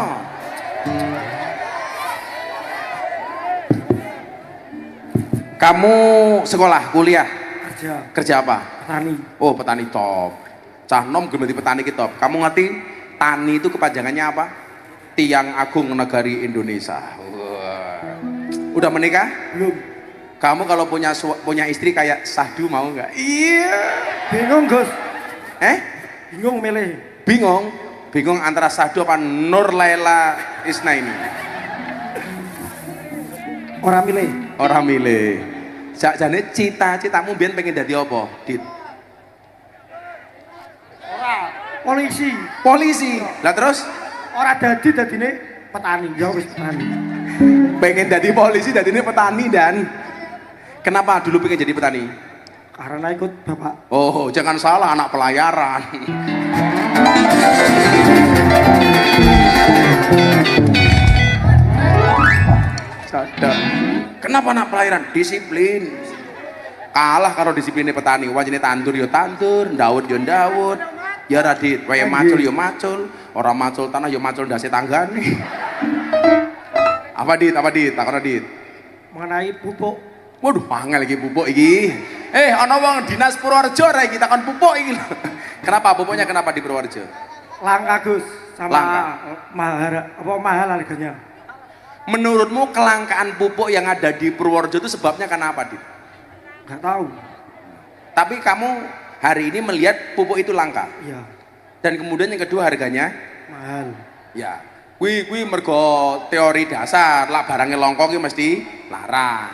Kamu sekolah, kuliah, Kerja. kerja apa? Petani. Oh, petani top. Cah nom gelem petani ki top. Kamu ngerti tani itu kepanjangannya apa? Tiang Agung Negari Indonesia. Wah. Udah menikah? Belum. Kamu kalau punya istri kayak Sahdu mau nggak? Iya. Bingung, Gus. Bingung milih. Bingung? Bingung antara Sahdu apa Nur Laila Isnaini? Orang milih. Orang milih. Jane cita-citamu biyen pengen jadi apa, Dit? Polisi. Polisi. Lah terus Orang dadine petani. Ya wis petani. pengen jadi polisi, jadi ini petani dan kenapa dulu pengen jadi petani? Karena ikut bapak. Oh, jangan salah anak pelayaran. Sadar. Kenapa anak pelayaran? Disiplin. Kalah kalau disiplinnya petani. Wajine tandur yo tandur, ndawut yo ndawut. Ya Radit, wae macul yo macul, orang macul tanah yo macul ndase tanggane. Apa Dit? Takon Dit. Mengenai pupuk. Waduh, angel iki pupuk iki. Ana wong dinas Purworejo ra iki takon pupuk iki lho. Kenapa pupuknya kenapa di Purworejo? Langka, Gus. Sama Langka. mahal harganya. Menurutmu kelangkaan pupuk yang ada di Purworejo itu sebabnya kenapa, Dit? Nggak tahu. Tapi kamu hari ini melihat pupuk itu langka. Iya. Dan kemudian yang kedua harganya Mahal. ya. Kuwi mergo teori dasar, lak barangnya longko ki mesti larang.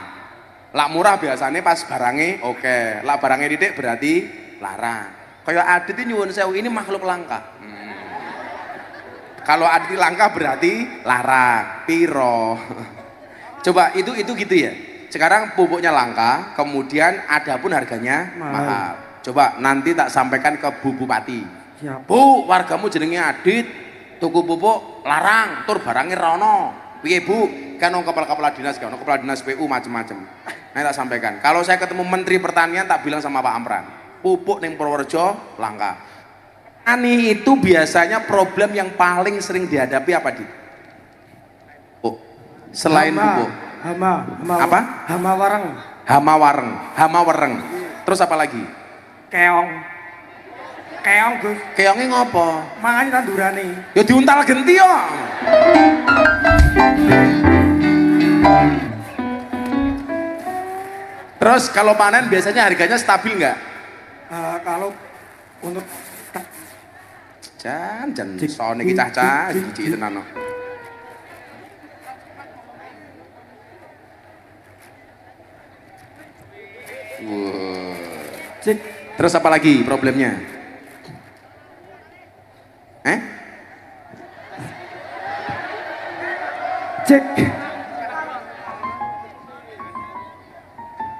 Lak murah biasanya pas barangnya oke, lak barangnya didik berarti larang. Kayak Adit ini nyuwun sewu ini makhluk langka. Kalau Adit langka berarti larang, piro. Coba itu gitu ya. Sekarang pupuknya langka, kemudian ada pun harganya mahal. Coba nanti tak sampaikan ke Bu Bupati. Siap. Bu, wargamu jenenge Adit, tuku pupuk larang, tur barangnya rono. Piye Bu? Kan kepala dinas, kan kepala dinas PU macem-macem. Nah tak sampaikan. Kalau saya ketemu Menteri Pertanian tak bilang sama Pak Amran, pupuk ning Purworejo langka. Ani itu biasanya problem yang paling sering dihadapi apa Dit? Oh, selain pupuk. Hama. Apa? Hama wareng. Hama wereng. Terus apa lagi? Keong, Gus. Keongnya ngopo? Mangan tandurane. Ya diuntal genti yo. Terus kalau panen biasanya harganya stabil nggak? Kalau untuk Jan sone iki cah-cah jijik tenan. cek Terus apa lagi problemnya? cek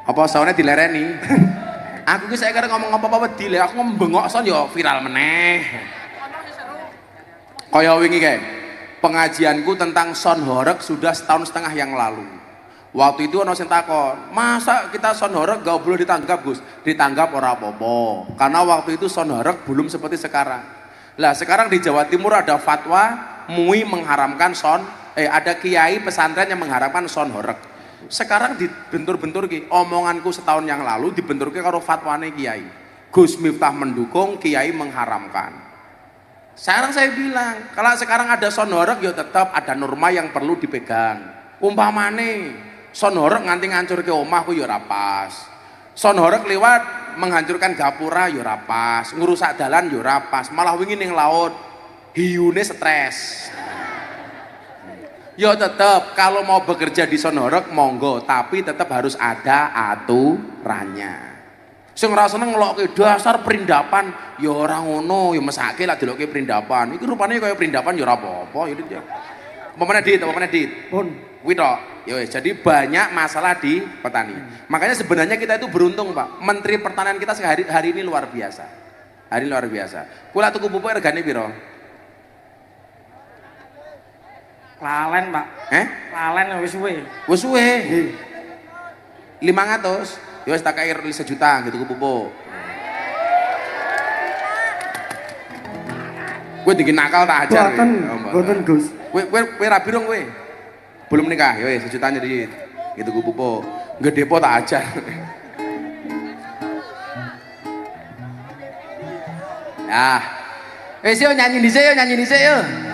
Apa soalnya dilereni? Aku ki saya kadang ngomong apa-apa dile, aku ngomong bengok son yo viral meneh. Kaya wingi kae. Pengajianku tentang son horeg sudah setahun setengah yang lalu. Waktu itu ono sing takon, masa kita son horeg gak boleh ditanggap Gus? Ditanggap ora apa-apa. Karena waktu itu son horeg belum seperti sekarang. Lah sekarang di Jawa Timur ada fatwa MUI mengharamkan ada kiai pesantren yang mengharamkan son horeg. Sekarang dibentur-bentur ki, omonganku setahun yang lalu dibentur ki karo fatwane kiai. Gus Miftah mendukung, kiai mengharamkan. Sekarang saya bilang, kalau sekarang ada son horeg ya tetap ada norma yang perlu dipegang. Umpamane son horeg nganti ngancurke omah ku ya ora pas. Son horeg lewat menghancurkan gapura ya ora pas, ngrusak dalan ya ora pas. Malah wingi ning laut hiune stres. Ya tetap kalau mau bekerja di son horeg monggo, tapi tetap harus ada aturannya. Sing ora seneng ngelokke dasar perindapan, ya ora ngono, ya mesake lah delokke perindapan. Iki rupane kaya perindapan ya ora apa-apa, ya Dit. Apa meneh Dit? pun Kuwi tok. Ya wis, jadi banyak masalah di petani. Makanya sebenarnya kita itu beruntung, Pak. Menteri Pertanian kita hari ini luar biasa. Hari ini luar biasa. Kula tuku pupuk regane piro? Lalen, Pak. Lalen wis suwe. Wis suwe. Nggih. 500. Ya wis tak kei 1 juta gitu ku pupuk. Kowe dikit nakal tak ajar. Boten, Gus. Kowe rabi dong kowe. Belum nikah, ya wis 1 juta jadi gitu ku pupuk. Nggak depo tak ajar. Ya. Wis yo nyanyi dhisik yo.